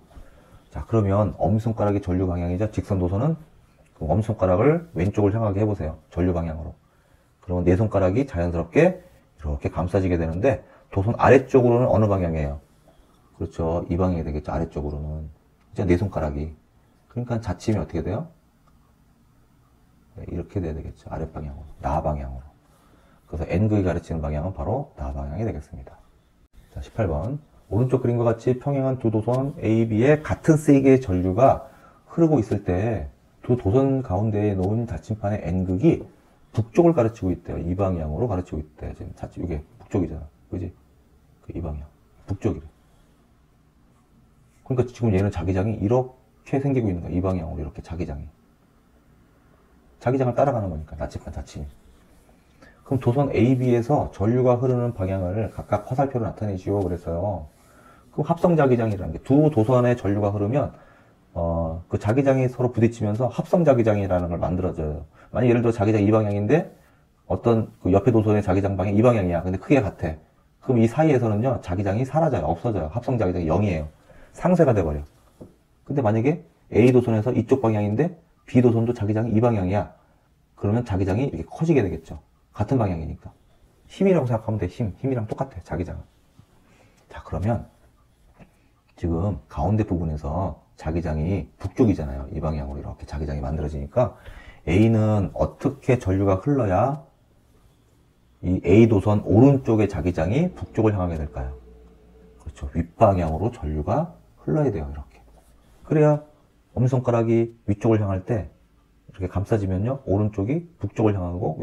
자, 그러면 엄지손가락이 전류 방향이죠. 직선 도선은 그럼 엄지손가락을 왼쪽을 향하게 해보세요. 전류 방향으로. 그러면 네 손가락이 자연스럽게 이렇게 감싸지게 되는데, 도선 아래쪽으로는 어느 방향이에요? 그렇죠. 이 방향이 되겠죠. 아래쪽으로는. 이제 네 손가락이. 그러니까 자침이 어떻게 돼요? 네, 이렇게 돼야 되겠죠. 아랫방향으로. 나 방향으로. 그래서 N극이 가르치는 방향은 바로 나 방향이 되겠습니다. 자, 18번. 오른쪽 그림과 같이 평행한 두 도선 A, B에 같은 세기의 전류가 흐르고 있을 때 두 도선 가운데에 놓은 자침판의 N극이 북쪽을 가르치고 있대요. 이 방향으로 가르치고 있대요. 지금 자침, 이게 북쪽이잖아. 그지? 이 방향. 북쪽이래. 그러니까 지금 얘는 자기장이 이렇게 생기고 있는 거야. 이 방향으로 이렇게 자기장이. 자기장을 따라가는 거니까. 나침반 자침이. 그럼 도선 A, B에서 전류가 흐르는 방향을 각각 화살표로 나타내시오. 그랬어요. 그럼 합성자기장이라는 게 두 도선의 전류가 흐르면 그 자기장이 서로 부딪히면서 합성자기장이라는 걸 만들어져요. 만약 예를 들어 자기장 이 방향인데 어떤 그 옆에 도선의 자기장 방향 이 방향이야. 근데 크게 같아. 그럼 이 사이에서는요, 자기장이 사라져요. 없어져요. 합성자기장이 0이에요. 상쇄가 돼버려. 근데 만약에 A 도선에서 이쪽 방향인데 B 도선도 자기장이 이 방향이야. 그러면 자기장이 이렇게 커지게 되겠죠. 같은 방향이니까. 힘이라고 생각하면 돼. 힘이랑 똑같아. 자기장은. 자, 그러면 지금 가운데 부분에서 자기장이 북쪽이잖아요. 이 방향으로 이렇게 자기장이 만들어지니까 A는 어떻게 전류가 흘러야 이 A 도선 오른쪽의 자기장이 북쪽을 향하게 될까요? 그렇죠. 윗방향으로 전류가 흘러야 돼요. 이렇게. 그래야 엄지손가락이 위쪽을 향할 때 이렇게 감싸지면요, 오른쪽이 북쪽을 향하고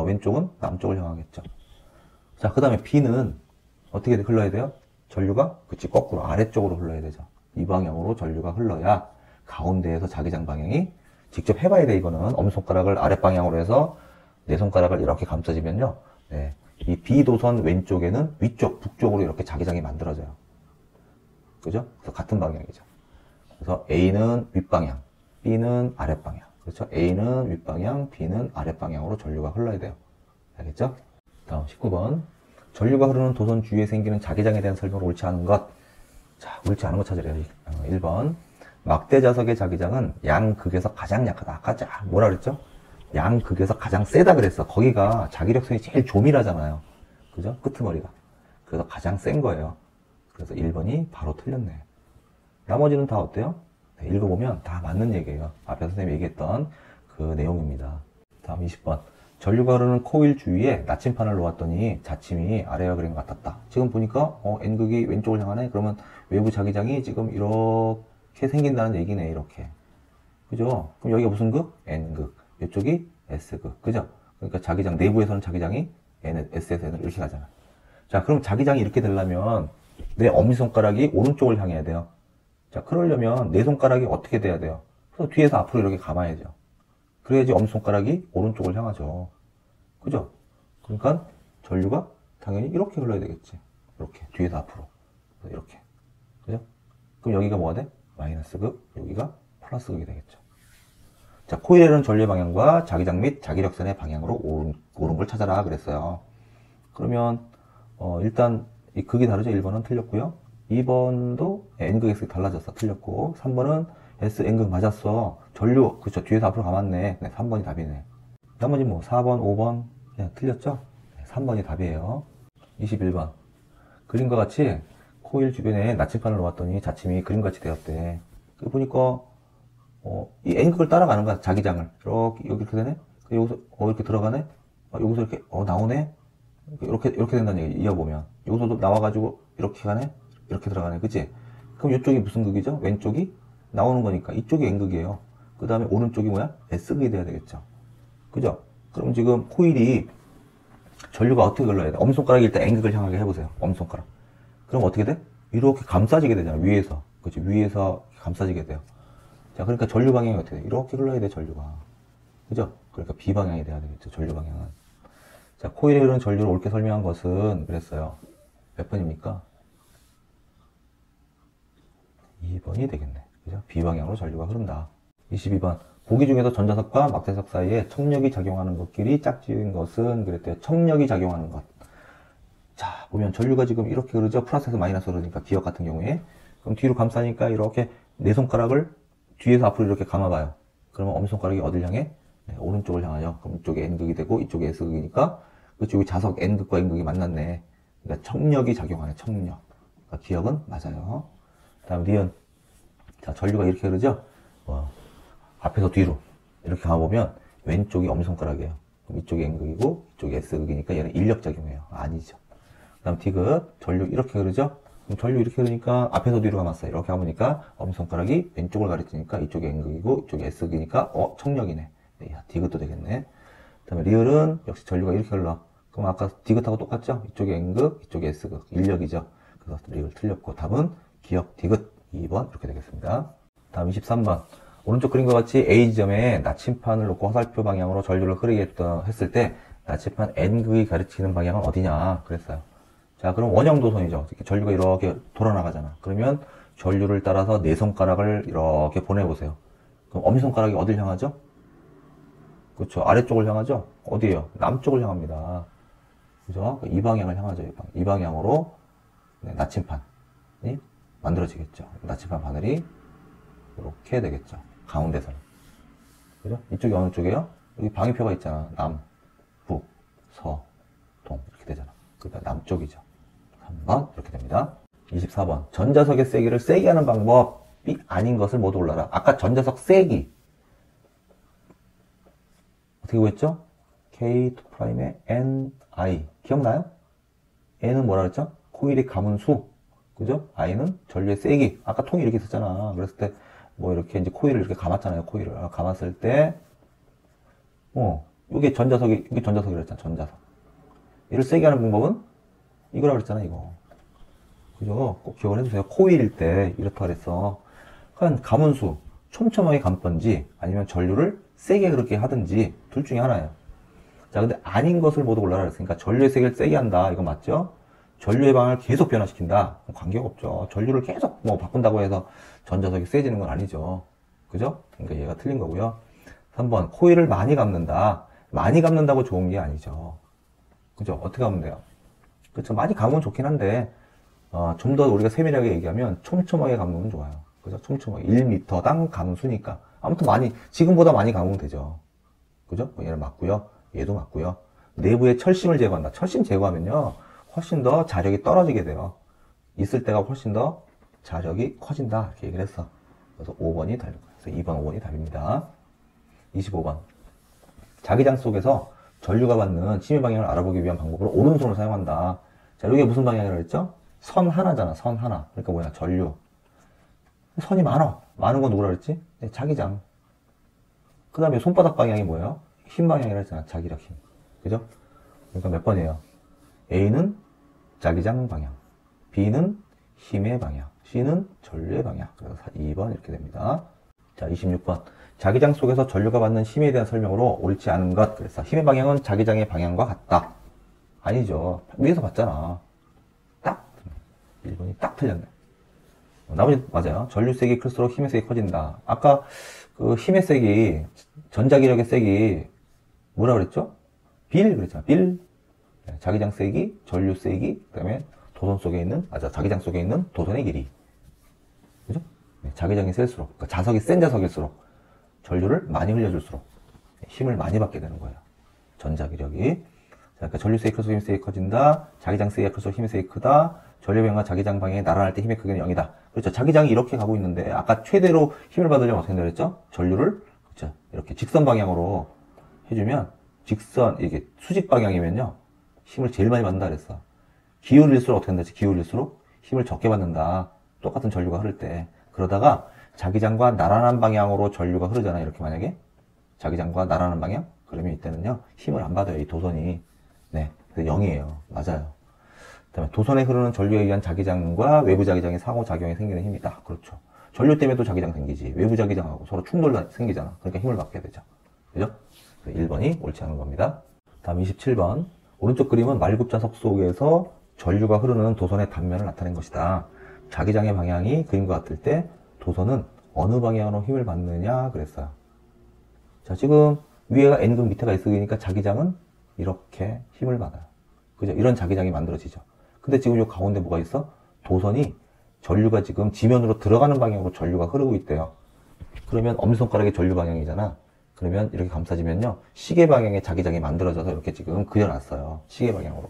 왼쪽은 남쪽을 향하겠죠. 자, 그 다음에 B는 어떻게 흘러야 돼요? 전류가 그치 거꾸로 아래쪽으로 흘러야 되죠. 이 방향으로 전류가 흘러야 가운데에서 자기장 방향이, 직접 해봐야 돼. 이거는 엄지손가락을 아랫방향으로 해서 내 손가락을 이렇게 감싸지면요, 네, 이 B 도선 왼쪽에는 위쪽 북쪽으로 이렇게 자기장이 만들어져요. 그죠? 그래서 같은 방향이죠. 그래서 A는 윗방향, B는 아랫방향. 그렇죠? A는 윗방향, B는 아랫방향으로 전류가 흘러야 돼요. 알겠죠? 다음 19번. 전류가 흐르는 도선 주위에 생기는 자기장에 대한 설명을 옳지 않은 것. 자, 옳지 않은 거 찾으래요. 1번. 막대 자석의 자기장은 양극에서 가장 약하다. 아까 뭐라 그랬죠? 양극에서 가장 세다 그랬어. 거기가 자기력선이 제일 조밀하잖아요. 그죠? 끄트머리가. 그래서 가장 센 거예요. 그래서 1번이 바로 틀렸네. 나머지는 다 어때요? 네, 읽어보면 다 맞는 얘기예요. 앞에 선생님이 얘기했던 그 내용입니다. 다음 20번. 전류가 흐르는 코일 주위에 나침판을 놓았더니 자침이 아래와 그림 같았다. 지금 보니까 N극이 왼쪽을 향하네. 그러면 외부 자기장이 지금 이렇게 생긴다는 얘기네. 이렇게. 그죠? 그럼 여기가 무슨 극? N극. 이쪽이 S극. 그죠? 그러니까 자기장 내부에서는 자기장이 S에서는 이렇게 가잖아. 자, 그럼 자기장이 이렇게 되려면 내 엄지손가락이 오른쪽을 향해야 돼요. 자, 그러려면 내 손가락이 어떻게 돼야 돼요? 그래서 뒤에서 앞으로 이렇게 감아야죠. 그래야지 엄지손가락이 오른쪽을 향하죠. 그죠? 그러니까 전류가 당연히 이렇게 흘러야 되겠지. 이렇게 뒤에서 앞으로 이렇게. 그죠? 그럼 여기가 뭐가 돼? 마이너스극, 여기가 플러스극이 되겠죠. 자, 코일에 흐르는 전류의 방향과 자기장 및 자기력선의 방향으로 옳은 걸 찾아라 그랬어요. 그러면 일단 이 극이 다르죠. 1번은 틀렸고요. 2번도 N극, S극이 달라졌어. 틀렸고 3번은 S, N극 맞았어. 전류, 그쵸. 뒤에서 앞으로 감았네. 네, 3번이 답이네. 나머지 뭐 4번, 5번 그냥 틀렸죠? 네, 3번이 답이에요. 21번. 그림과 같이 코일 주변에 나침판을 놓았더니 자침이 그림같이 되었대. 그 보니까 이 N극을 따라가는 거야. 자기장을. 이렇게 여기 이렇게 되네? 여기서 이렇게 들어가네? 여기서 이렇게 나오네? 이렇게 된다는 얘기 이어보면 여기서도 나와가지고 이렇게 가네? 이렇게 들어가네. 그치? 그럼 이쪽이 무슨 극이죠? 왼쪽이 나오는 거니까 이쪽이 N극이에요. 그 다음에 오른쪽이 뭐야? S극이 돼야 되겠죠. 그죠? 그럼 지금 코일이 전류가 어떻게 흘러야 돼? 엄지손가락이 일단 N극을 향하게 해보세요. 엄지손가락. 그럼 어떻게 돼? 이렇게 감싸지게 되잖아. 위에서. 그치? 위에서 감싸지게 돼요. 자, 그러니까 전류 방향이 어떻게 돼? 이렇게 흘러야 돼, 전류가. 그죠? 그러니까 B 방향이 돼야 되겠죠, 전류 방향은. 자, 코일에 흐르는 전류를 옳게 설명한 것은 그랬어요. 몇 번입니까? 2번이 되겠네. 그죠? B 방향으로 전류가 흐른다. 22번. 보기 중에서 전자석과 막대석 사이에 척력이 작용하는 것끼리 짝지은 것은 그랬대요. 척력이 작용하는 것. 자, 보면 전류가 지금 이렇게 흐르죠? 플러스에서 마이너스 흐르니까 기억 같은 경우에. 그럼 뒤로 감싸니까 이렇게 내 손가락을 뒤에서 앞으로 이렇게 감아봐요. 그러면 엄지손가락이 어딜 향해? 네, 오른쪽을 향하여. 그럼 이쪽에 N극이 되고 이쪽에 S극이니까 그쪽이 자석 N극과 N극이 만났네. 그러니까 청력이 작용하네. 청력. 그러니까 기억은 맞아요. 다음 니은. 자, 전류가 이렇게 흐르죠? 앞에서 뒤로 이렇게 가보면 왼쪽이 엄지손가락이에요. 그럼 이쪽이 N극이고 이쪽이 S극이니까 얘는 인력작용이에요. 아니죠. 그 다음 T극. 전류 이렇게 흐르죠? 그럼 전류 이렇게 흐르니까 앞에서 뒤로 감았어요. 이렇게 가보니까 엄지손가락이 왼쪽을 가리키니까 이쪽이 N극이고 이쪽이 S극이니까 청력이네. 네, D극도 되겠네. 그 다음에 리을은 역시 전류가 이렇게 흘러. 그럼 아까 D극하고 똑같죠? 이쪽이 N극, 이쪽이 S극. 인력이죠. 그래서 리을 틀렸고 답은 기억 D극 2번 이렇게 되겠습니다. 다음 23번. 오른쪽 그림과 같이 A 지점에 나침판을 놓고 화살표 방향으로 전류를 흐르게 했을 때 나침판 N극이 가리키는 방향은 어디냐 그랬어요. 자, 그럼 원형 도선이죠. 이렇게 전류가 이렇게 돌아나가잖아. 그러면 전류를 따라서 네 손가락을 이렇게 보내보세요. 그럼 엄지손가락이 어딜 향하죠? 그렇죠. 아래쪽을 향하죠? 어디에요? 남쪽을 향합니다. 그죠? 이 방향을 향하죠. 이 방향으로 네, 나침판이 만들어지겠죠. 나침판 바늘이 이렇게 되겠죠. 가운데서는. 그죠? 이쪽이 어느 쪽이에요? 여기 방위표가 있잖아. 남, 북, 서, 동. 이렇게 되잖아. 그러니까 남쪽이죠. 3번. 이렇게 됩니다. 24번. 전자석의 세기를 세게 하는 방법이 아닌 것을 모두 골라라. 아까 전자석 세기. 어떻게 구했죠? K2'의 Ni. 기억나요? N은 뭐라 그랬죠? 코일이 감은 수. 그죠? I는 전류의 세기. 아까 통이 이렇게 있었잖아. 그랬을 때, 뭐 이렇게 이제 코일을 이렇게 감았잖아요. 코일을. 감았을 때, 이게 전자석이라 그랬잖아. 전자석. 얘를 세게 하는 방법은 이거라 그랬잖아, 이거. 그죠? 꼭 기억을 해주세요. 코일일 때 이렇다 그랬어. 그러니까 감은수, 촘촘하게 감던지, 아니면 전류를 세게 그렇게 하든지, 둘 중에 하나예요. 자, 근데 아닌 것을 모두 골라라 그랬으니까 전류의 세기를 세게 한다. 이거 맞죠? 전류의 방향을 계속 변화시킨다. 관계가 없죠. 전류를 계속 뭐 바꾼다고 해서 전자석이 세지는 건 아니죠. 그죠? 그러니까 얘가 틀린 거고요. 3번, 코일을 많이 감는다. 많이 감는다고 좋은 게 아니죠. 그죠? 어떻게 하면 돼요? 그렇죠. 많이 감으면 좋긴 한데, 좀 더 우리가 세밀하게 얘기하면 촘촘하게 감으면 좋아요. 그죠? 촘촘하게. 1m당 감수니까. 아무튼 지금보다 많이 감으면 되죠. 그죠? 얘는 맞고요. 얘도 맞고요. 내부에 철심을 제거한다. 철심 제거하면요. 훨씬 더 자력이 떨어지게 돼요. 있을 때가 훨씬 더 자력이 커진다. 이렇게 얘기를 했어. 그래서 5번이 답일 거예요. 그래서 2번, 5번이 답입니다. 25번. 자기장 속에서 전류가 받는 침해 방향을 알아보기 위한 방법으로 오른손을 사용한다. 자, 이게 무슨 방향이라고 했죠? 선 하나잖아. 선 하나. 그러니까 뭐야? 전류. 선이 많아. 많은 건 누구라 그랬지? 네, 자기장. 그 다음에 손바닥 방향이 뭐예요? 힘 방향이라 했잖아. 자기력 힘. 그죠? 그러니까 몇 번이에요? A는 자기장 방향, B는 힘의 방향, C는 전류의 방향. 그래서 2번 이렇게 됩니다. 자, 26번. 자기장 속에서 전류가 받는 힘에 대한 설명으로 옳지 않은 것. 그래서 힘의 방향은 자기장의 방향과 같다. 아니죠. 위에서 봤잖아. 1번이 딱 틀렸네. 나머지 맞아요. 전류 색이 클수록 힘의 색이 커진다. 아까 그 힘의 색이, 전자기력의 색이 뭐라 그랬죠? 빌 그랬잖아. 빌. 자기장 세기, 전류 세기, 그 다음에 도선 속에 있는, 자기장 속에 있는 도선의 길이. 그죠? 자기장이 셀수록, 그러니까 자석이 센 자석일수록 전류를 많이 흘려줄수록 힘을 많이 받게 되는 거예요. 전자기력이. 자, 그러니까 전류 세기 클수록 힘의 세기 커진다. 자기장 세기가 클수록 힘의 세기 크다. 전류 방향과 자기장 방향이 나란할 때 힘의 크기는 0이다. 그렇죠. 자기장이 이렇게 가고 있는데, 아까 최대로 힘을 받으려면 어떻게 되었죠? 전류를, 그렇죠. 이렇게 직선 방향으로 해주면, 이게 수직 방향이면요. 힘을 제일 많이 받는다 그랬어. 기울일수록 어떻게 된다지? 기울일수록 힘을 적게 받는다. 똑같은 전류가 흐를 때. 그러다가 자기장과 나란한 방향으로 전류가 흐르잖아요. 이렇게 만약에. 자기장과 나란한 방향? 그러면 이때는요. 힘을 안 받아요. 이 도선이. 네. 그래서 0이에요. 맞아요. 그다음에 도선에 흐르는 전류에 의한 자기장과 외부 자기장의 상호작용에 생기는 힘이다. 그렇죠. 전류 때문에 또 자기장 생기지. 외부 자기장하고 서로 충돌 생기잖아. 그러니까 힘을 받게 되죠. 그죠? 1번이 옳지 않은 겁니다. 다음 27번. 오른쪽 그림은 말굽자석 속에서 전류가 흐르는 도선의 단면을 나타낸 것이다. 자기장의 방향이 그림과 같을 때 도선은 어느 방향으로 힘을 받느냐 그랬어요. 자, 지금 위에가 N극 밑에가 S극이니까 자기장은 이렇게 힘을 받아요. 그죠? 이런 자기장이 만들어지죠. 근데 지금 이 가운데 뭐가 있어? 도선이 전류가 지금 지면으로 들어가는 방향으로 전류가 흐르고 있대요. 그러면 엄지손가락이 전류 방향이잖아. 그러면 이렇게 감싸지면요. 시계 방향의 자기장이 만들어져서 이렇게 지금 그려놨어요. 시계 방향으로.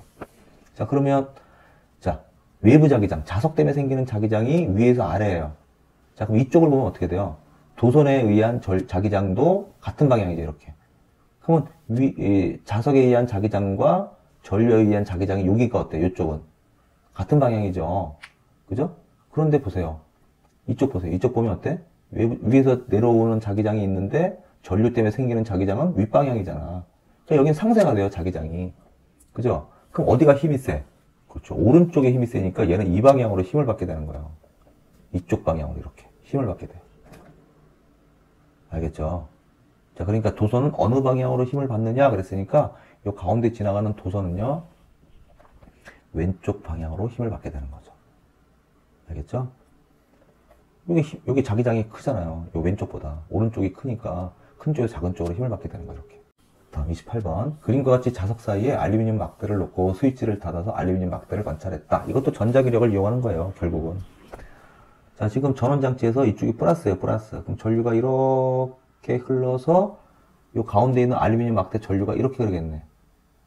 자, 그러면, 자, 외부 자기장, 자석 때문에 생기는 자기장이 위에서 아래예요. 자, 그럼 이쪽을 보면 어떻게 돼요? 도선에 의한 자기장도 같은 방향이죠, 이렇게. 그러면 자석에 의한 자기장과 전류에 의한 자기장이 여기가 어때요? 이쪽은 같은 방향이죠. 그죠? 그런데 보세요. 이쪽 보세요. 이쪽 보면 어때? 위에서 내려오는 자기장이 있는데 전류 때문에 생기는 자기장은 윗방향이잖아. 그러니까 여기는 상쇄가 돼요, 자기장이. 그죠? 그럼 어디가 힘이 세? 그렇죠. 오른쪽에 힘이 세니까 얘는 이 방향으로 힘을 받게 되는 거예요. 이쪽 방향으로 이렇게 힘을 받게 돼요. 알겠죠? 자, 그러니까 도선은 어느 방향으로 힘을 받느냐 그랬으니까 이 가운데 지나가는 도선은요, 왼쪽 방향으로 힘을 받게 되는 거죠. 알겠죠? 여기 자기장이 크잖아요. 요 왼쪽보다. 오른쪽이 크니까 큰 쪽에서 작은 쪽으로 힘을 받게 되는 거예요, 이렇게. 다음 28번. 그림과 같이 자석 사이에 알루미늄 막대를 놓고 스위치를 닫아서 알루미늄 막대를 관찰했다. 이것도 전자기력을 이용하는 거예요, 결국은. 자, 지금 전원장치에서 이쪽이 플러스예요, 플러스. 그럼 전류가 이렇게 흘러서 요 가운데 있는 알루미늄 막대 전류가 이렇게 흐르겠네.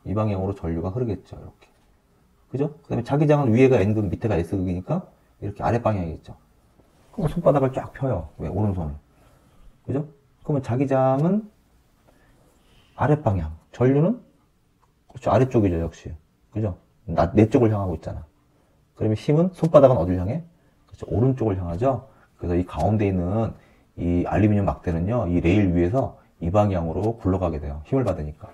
이 방향으로 전류가 흐르겠죠, 이렇게. 그죠? 그 다음에 자기장은 위에가 N극, 밑에가 S극이니까 이렇게 아랫방향이겠죠. 그럼 손바닥을 쫙 펴요. 왜? 오른손을. 그죠? 그러면 자기장은 아랫방향. 전류는? 그렇죠. 아래쪽이죠, 역시. 그죠? 내 쪽을 향하고 있잖아. 그러면 힘은, 손바닥은 어딜 향해? 그렇죠. 오른쪽을 향하죠? 그래서 이 가운데 있는 이 알루미늄 막대는요, 이 레일 위에서 이 방향으로 굴러가게 돼요. 힘을 받으니까.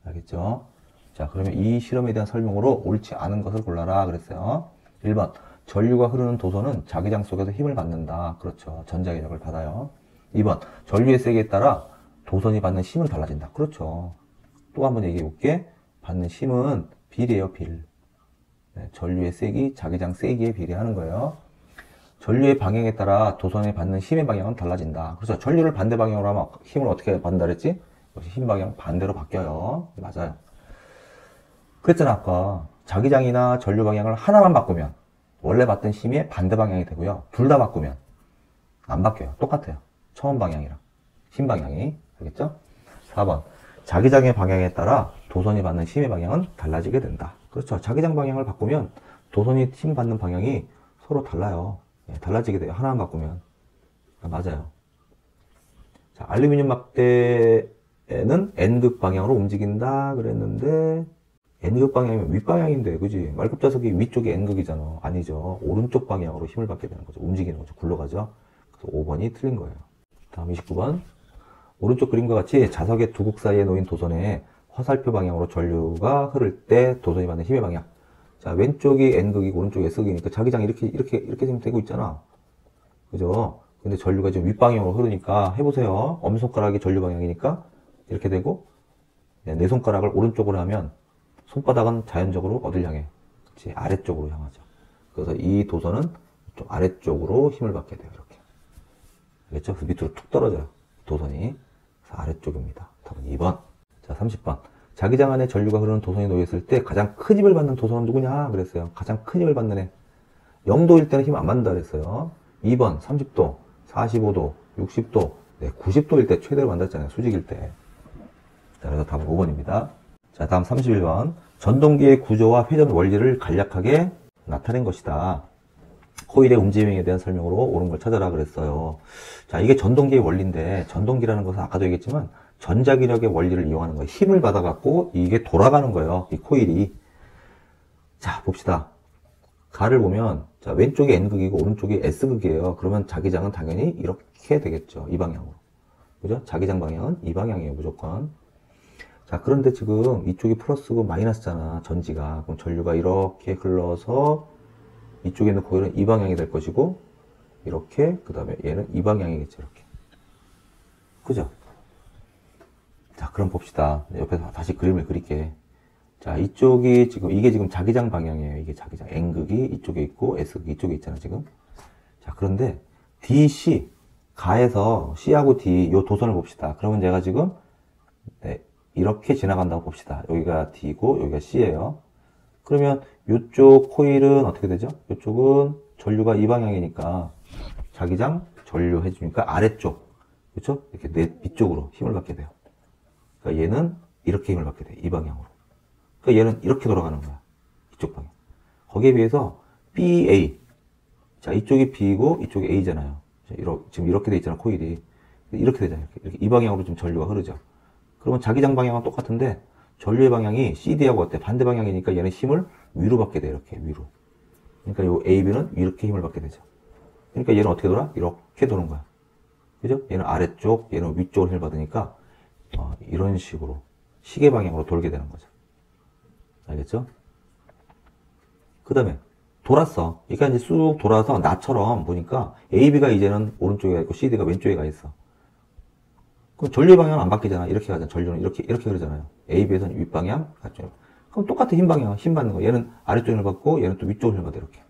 알겠죠? 자, 그러면 이 실험에 대한 설명으로 옳지 않은 것을 골라라 그랬어요. 1번. 전류가 흐르는 도선은 자기장 속에서 힘을 받는다. 그렇죠. 전자기력을 받아요. 2번. 전류의 세기에 따라 도선이 받는 힘은 달라진다. 그렇죠. 또 한번 얘기해 볼게. 받는 힘은 비례예요, 빌. 네, 전류의 세기, 자기장 세기에 비례하는 거예요. 전류의 방향에 따라 도선이 받는 힘의 방향은 달라진다. 그렇죠. 전류를 반대 방향으로 하면 힘을 어떻게 받는다 그랬지? 역시 힘 방향 반대로 바뀌어요. 맞아요. 그랬잖아, 아까. 자기장이나 전류 방향을 하나만 바꾸면 원래 받던 힘의 반대 방향이 되고요. 둘 다 바꾸면 안 바뀌어요. 똑같아요. 처음 방향이랑 힘 방향이. 알겠죠? 4번. 자기장의 방향에 따라 도선이 받는 힘의 방향은 달라지게 된다. 그렇죠. 자기장 방향을 바꾸면 도선이 힘 받는 방향이 서로 달라요. 네, 달라지게 돼요. 하나만 바꾸면. 맞아요. 자, 알루미늄 막대는 N극 방향으로 움직인다 그랬는데 N극 방향이면 윗방향인데, 그지? 말급자석이 위쪽이 N극이잖아. 아니죠. 오른쪽 방향으로 힘을 받게 되는 거죠. 움직이는 거죠. 굴러가죠. 그래서 5번이 틀린 거예요. 다음 29번. 오른쪽 그림과 같이 자석의 두 극 사이에 놓인 도선에 화살표 방향으로 전류가 흐를 때 도선이 받는 힘의 방향. 자, 왼쪽이 N극이고 오른쪽이 S극이니까 자기장이 이렇게 지금 되고 있잖아. 그죠? 근데 전류가 지금 윗방향으로 흐르니까 해보세요. 엄지손가락이 전류 방향이니까 이렇게 되고, 내 손가락을 오른쪽으로 하면 손바닥은 자연적으로 어딜 향해? 그치, 아래쪽으로 향하죠. 그래서 이 도선은 좀 아래쪽으로 힘을 받게 돼요. 이렇게. 알겠죠? 그 밑으로 툭 떨어져요. 도선이. 그래서 아래쪽입니다. 답은 2번. 자, 30번. 자기장 안에 전류가 흐르는 도선이 놓였을 때 가장 큰 힘을 받는 도선은 누구냐? 그랬어요. 가장 큰 힘을 받는 애. 0도일 때는 힘 안 받는다 그랬어요. 2번, 30도, 45도, 60도, 네, 90도일 때 최대로 받았잖아요. 수직일 때. 자, 그래서 답은 5번입니다. 자, 다음 31번. 전동기의 구조와 회전 원리를 간략하게 나타낸 것이다. 코일의 움직임에 대한 설명으로 옳은 걸 찾아라 그랬어요. 자, 이게 전동기의 원리인데, 전동기라는 것은 아까도 얘기했지만 전자기력의 원리를 이용하는 거예요. 힘을 받아갖고 이게 돌아가는 거예요. 이 코일이. 자, 봅시다. 가를 보면, 자, 왼쪽이 N극이고 오른쪽이 S극이에요. 그러면 자기장은 당연히 이렇게 되겠죠. 이 방향으로. 그죠? 자기장 방향은 이 방향이에요. 무조건. 자, 그런데 지금 이쪽이 플러스고 마이너스잖아. 전지가. 그럼 전류가 이렇게 흘러서 이쪽에 있는 코일은 이 방향이 될 것이고, 이렇게, 그 다음에 얘는 이 방향이겠죠. 이렇게. 그죠? 자, 그럼 봅시다. 옆에서 다시 그림을 그릴게. 자, 이쪽이 지금, 이게 지금 자기장 방향이에요. 이게 자기장. N극이 이쪽에 있고, S극이 이쪽에 있잖아, 지금. 자, 그런데 DC, 가에서 C하고 D, 요 도선을 봅시다. 그러면 제가 지금, 네, 이렇게 지나간다고 봅시다. 여기가 D고 여기가 C예요. 그러면 이쪽 코일은 어떻게 되죠? 이쪽은 전류가 이 방향이니까 자기장 전류 해주니까 아래쪽. 그렇죠? 이렇게 위쪽으로 힘을 받게 돼요. 그러니까 얘는 이렇게 힘을 받게 돼. 이 방향으로. 그러니까 얘는 이렇게 돌아가는 거야. 이쪽 방향. 거기에 비해서 BA. 자, 이쪽이 B고 이쪽이 A잖아요. 지금 이렇게 돼 있잖아, 코일이. 이렇게 되잖아요. 이렇게 이 방향으로 좀 전류가 흐르죠. 그러면 자기장 방향은 똑같은데 전류의 방향이 CD하고 어때? 반대 방향이니까 얘는 힘을 위로 받게 돼. 이렇게 위로. 그러니까 요 AB는 이렇게 힘을 받게 되죠. 그러니까 얘는 어떻게 돌아? 이렇게 도는 거야. 그죠? 얘는 아래쪽, 얘는 위쪽으로 힘을 받으니까 이런 식으로 시계 방향으로 돌게 되는 거죠. 알겠죠? 그 다음에 돌았어. 그러니까 이제 쑥 돌아서 나처럼 보니까 AB가 이제는 오른쪽에 가 있고 CD가 왼쪽에 가 있어. 그럼 전류 방향은 안 바뀌잖아. 이렇게 가잖아. 전류는 이렇게 그러잖아요. AB에서는 윗방향, 앞쪽. 그럼 똑같은 힘 방향, 힘 받는 거. 얘는 아래쪽 힘을 받고 얘는 또 위쪽 힘을 받아. 이렇게.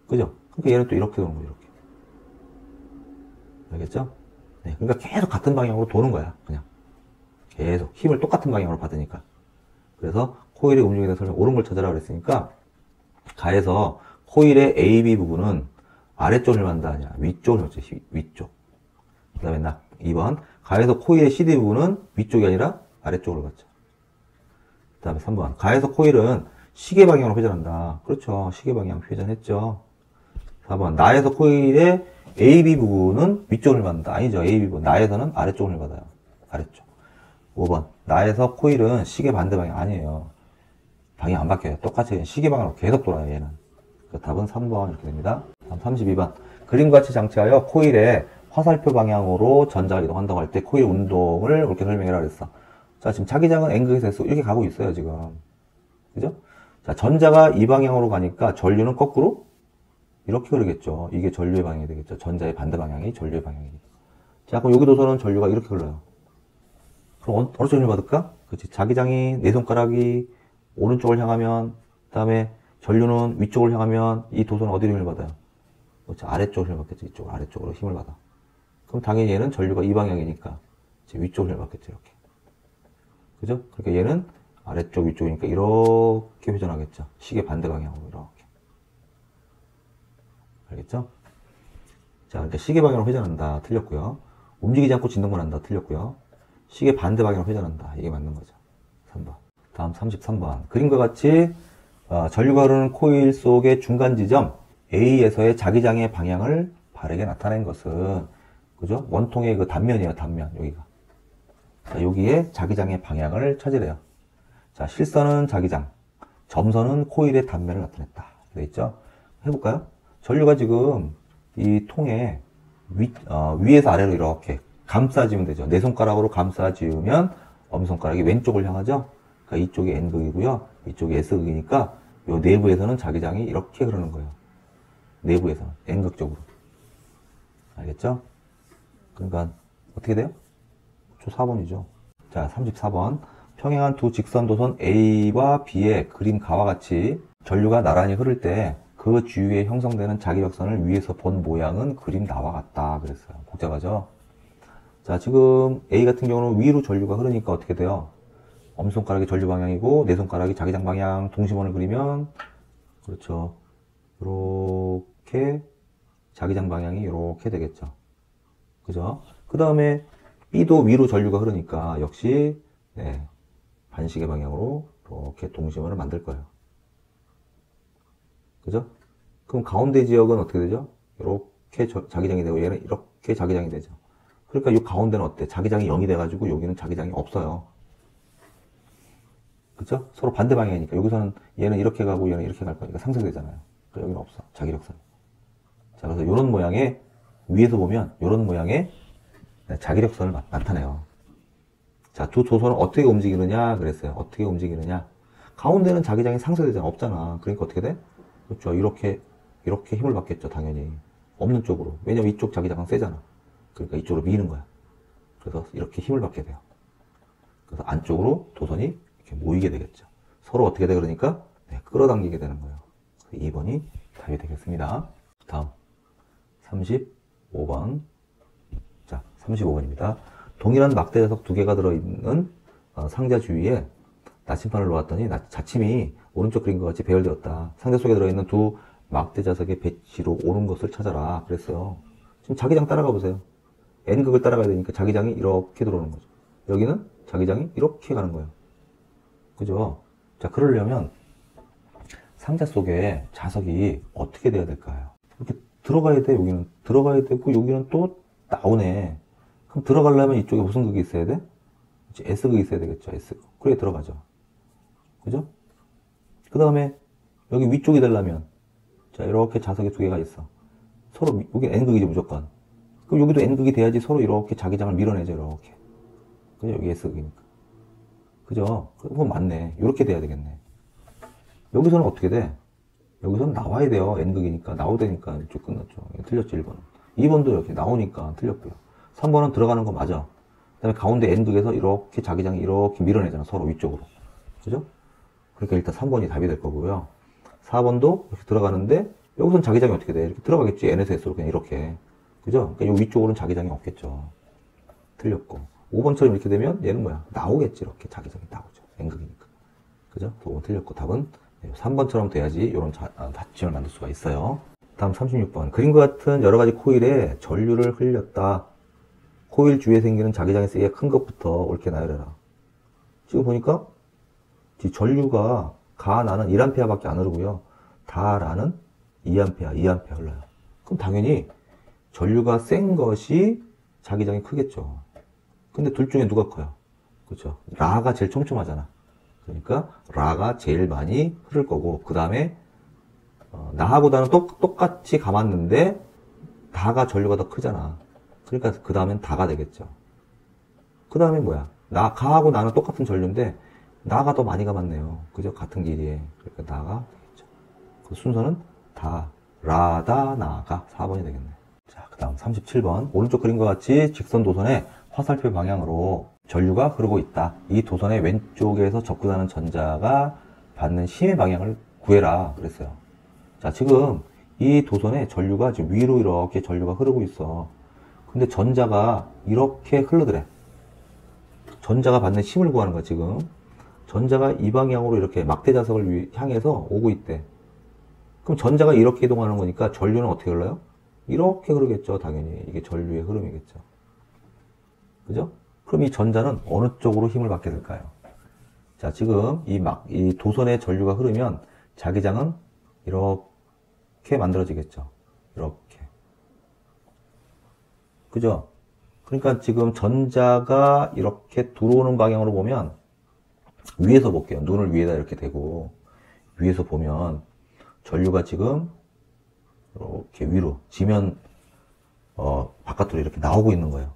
그죠? 그러니까 얘는 또 이렇게 도는 거야. 이렇게. 알겠죠? 네. 그러니까 계속 같은 방향으로 도는 거야. 그냥. 계속. 힘을 똑같은 방향으로 받으니까. 그래서 코일의 움직임에 대해서 옳은 걸 찾으라 그랬으니까 가에서 코일의 AB 부분은 아래쪽을 받는다 아니야. 위쪽을 받죠. 위쪽. 그 다음에 2번 가에서 코일의 CD 부분은 위쪽이 아니라 아래쪽으로 받죠. 그 다음에 3번 가에서 코일은 시계 방향으로 회전한다. 그렇죠. 시계 방향 회전했죠. 4번 나에서 코일의 AB 부분은 위쪽을 받는다. 아니죠. AB 부분 나에서는 아래쪽을 받아요. 아래쪽. 5번 나에서 코일은 시계 반대 방향 아니에요. 방향 안 바뀌어요. 똑같이 시계 방향으로 계속 돌아요. 얘는. 답은 3번 이렇게 됩니다. 다음 32번 그림과 같이 장치하여 코일의 화살표 방향으로 전자가 이동한다고 할 때 코일 운동을 이렇게 설명해라 그랬어. 자, 지금 자기장은 N극에서 S 이렇게 가고 있어요, 지금. 그죠? 자, 전자가 이 방향으로 가니까 전류는 거꾸로 이렇게 흐르겠죠. 이게 전류의 방향이 되겠죠. 전자의 반대 방향이 전류의 방향이니까. 자, 그럼 여기 도서는 전류가 이렇게 흘러요. 그럼 어느 쪽을 받을까? 그치. 자기장이 네 손가락이 오른쪽을 향하면, 그 다음에 전류는 위쪽을 향하면 이 도서는 어디로 힘을 받아요? 그렇죠. 아래쪽으로 힘을 받겠죠. 이쪽 아래쪽으로 힘을 받아. 그럼 당연히 얘는 전류가 이 방향이니까 위쪽으로 힘을 받겠죠. 이렇게. 그죠? 그러니까 얘는 아래쪽 위쪽이니까 이렇게 회전하겠죠. 시계 반대 방향으로 이렇게. 알겠죠? 자, 그러니까 시계 방향으로 회전한다. 틀렸고요. 움직이지 않고 진동만 한다. 틀렸고요. 시계 반대 방향으로 회전한다. 이게 맞는 거죠. 3번. 다음 33번. 그림과 같이 전류가 흐르는 코일 속의 중간 지점 A에서의 자기장의 방향을 바르게 나타낸 것은 그죠? 원통의 그 단면이에요. 단면. 여기가. 자, 여기에 자기장의 방향을 찾으래요. 자, 실선은 자기장, 점선은 코일의 단면을 나타냈다. 되어 있죠? 해볼까요? 전류가 지금 이 통에 위에서 아래로 이렇게 감싸지면 되죠. 네 손가락으로 감싸지으면 엄손가락이 왼쪽을 향하죠. 그러니까 이쪽이 N극이고요. 이쪽이 S극이니까 요 내부에서는 자기장이 이렇게 흐르는 거예요. 내부에서는 N극 쪽으로. 알겠죠? 그러니까 어떻게 돼요? 저 4번이죠. 자, 34번. 평행한 두 직선 도선 A와 B의 그림 가와 같이 전류가 나란히 흐를 때 그 주위에 형성되는 자기력선을 위에서 본 모양은 그림 나와 같다 그랬어요. 복잡하죠? 자, 지금 A 같은 경우는 위로 전류가 흐르니까 어떻게 돼요? 엄손가락이 전류 방향이고 네 손가락이 자기장 방향 동심원을 그리면 그렇죠. 이렇게 자기장 방향이 이렇게 되겠죠. 그죠? 그 다음에 B도 위로 전류가 흐르니까 역시 네, 반시계 방향으로 이렇게 동심원을 만들 거예요. 그죠? 그럼 가운데 지역은 어떻게 되죠? 이렇게 자기장이 되고 얘는 이렇게 자기장이 되죠. 그러니까 이 가운데는 어때? 자기장이 0이 돼가지고 여기는 자기장이 없어요. 그죠? 서로 반대 방향이니까 여기서는 얘는 이렇게 가고 얘는 이렇게 갈 거니까 상쇄되잖아요. 그러니까 여기는 없어. 자기력선. 자, 그래서 이런 모양의 위에서 보면 이런 모양의 자기력선을 나타내요. 자, 두 도선은 어떻게 움직이느냐 그랬어요. 어떻게 움직이느냐. 가운데는 자기장이 상쇄되잖아. 없잖아. 그러니까 어떻게 돼? 그렇죠. 이렇게 힘을 받겠죠. 당연히. 없는 쪽으로. 왜냐면 이쪽 자기장은 세잖아. 그러니까 이쪽으로 미는 거야. 그래서 이렇게 힘을 받게 돼요. 그래서 안쪽으로 도선이 이렇게 모이게 되겠죠. 서로 어떻게 돼? 그러니까 네, 끌어당기게 되는 거예요. 2번이 답이 되겠습니다. 다음 35번. 자, 35번입니다. 동일한 막대 자석 두 개가 들어있는 상자 주위에 나침판을 놓았더니 자침이 오른쪽 그림과 같이 배열되었다. 상자 속에 들어있는 두 막대 자석의 배치로 옳은 것을 찾아라. 그랬어요. 지금 자기장 따라가 보세요. N극을 따라가야 되니까 자기장이 이렇게 들어오는 거죠. 여기는 자기장이 이렇게 가는 거예요. 그죠? 자, 그러려면 상자 속에 자석이 어떻게 돼야 될까요? 이렇게 들어가야 돼. 여기는 들어가야 되고 여기는 또 나오네. 그럼 들어가려면 이쪽에 무슨 극이 있어야 돼? S극이 있어야 되겠죠. S극. 그래 들어가죠. 그죠? 그 다음에 여기 위쪽이 되려면 자, 이렇게 자석이 두 개가 있어. 서로 여기 N극이죠, 무조건. 그럼 여기도 N극이 돼야지 서로 이렇게 자기장을 밀어내죠, 이렇게. 그죠? 여기 S극이니까. 그죠? 그건 맞네. 이렇게 돼야 되겠네. 여기서는 어떻게 돼? 여기서는 나와야 돼요. N극이니까. 나오다니까 이쪽 끝났죠. 틀렸죠, 1번은. 2번도 이렇게 나오니까 틀렸고요. 3번은 들어가는 거 맞아. 그 다음에 가운데 N극에서 이렇게 자기장이 이렇게 밀어내잖아. 서로 위쪽으로. 그죠? 그러니까 일단 3번이 답이 될 거고요. 4번도 이렇게 들어가는데 여기서는 자기장이 어떻게 돼? 이렇게 들어가겠지. N에서 S로 그냥 이렇게. 그죠? 그러니까 이 위쪽으로는 자기장이 없겠죠. 틀렸고. 5번처럼 이렇게 되면 얘는 뭐야? 나오겠지. 이렇게 자기장이 나오죠. N극이니까. 그죠? 5번 틀렸고 답은 3번처럼 돼야지 이런 지점을 만들 수가 있어요. 다음 36번. 그림과 같은 여러 가지 코일에 전류를 흘렸다. 코일 주위에 생기는 자기장의 세기가 큰 것부터 옳게 나열해라. 지금 보니까 전류가 가 나는 1A 밖에 안 흐르고요. 다 라는 2A 흘러요. 그럼 당연히 전류가 센 것이 자기장이 크겠죠. 근데 둘 중에 누가 커요? 그렇죠. 라가 제일 촘촘하잖아. 그러니까 라가 제일 많이 흐를 거고 그 다음에 나하고다는 똑같이 감았는데 다가 전류가 더 크잖아. 그러니까 그 다음엔 다가 되겠죠. 그 다음에 뭐야? 가하고 나는 똑같은 전류인데 나가 더 많이 감았네요. 그죠? 같은 길이에. 그러니까 나가 되겠죠. 그 순서는 다, 라다, 나가 4번이 되겠네. 자, 그 다음 37번. 오른쪽 그림과 같이 직선 도선의 화살표 방향으로 전류가 흐르고 있다. 이 도선의 왼쪽에서 접근하는 전자가 받는 힘의 방향을 구해라. 그랬어요. 자, 지금 이 도선에 전류가 지금 위로 이렇게 전류가 흐르고 있어. 근데 전자가 이렇게 흘러더래. 전자가 받는 힘을 구하는 거야, 지금. 전자가 이 방향으로 이렇게 막대 자석을 향해서 오고 있대. 그럼 전자가 이렇게 이동하는 거니까 전류는 어떻게 흘러요? 이렇게 흐르겠죠, 당연히. 이게 전류의 흐름이겠죠. 그죠? 그럼 이 전자는 어느 쪽으로 힘을 받게 될까요? 자, 지금 이 도선에 전류가 흐르면 자기장은 이렇게 만들어지겠죠. 이렇게. 그죠? 그러니까 지금 전자가 이렇게 들어오는 방향으로 보면 위에서 볼게요. 눈을 위에다 이렇게 대고 위에서 보면 전류가 지금 이렇게 위로 지면 바깥으로 이렇게 나오고 있는 거예요.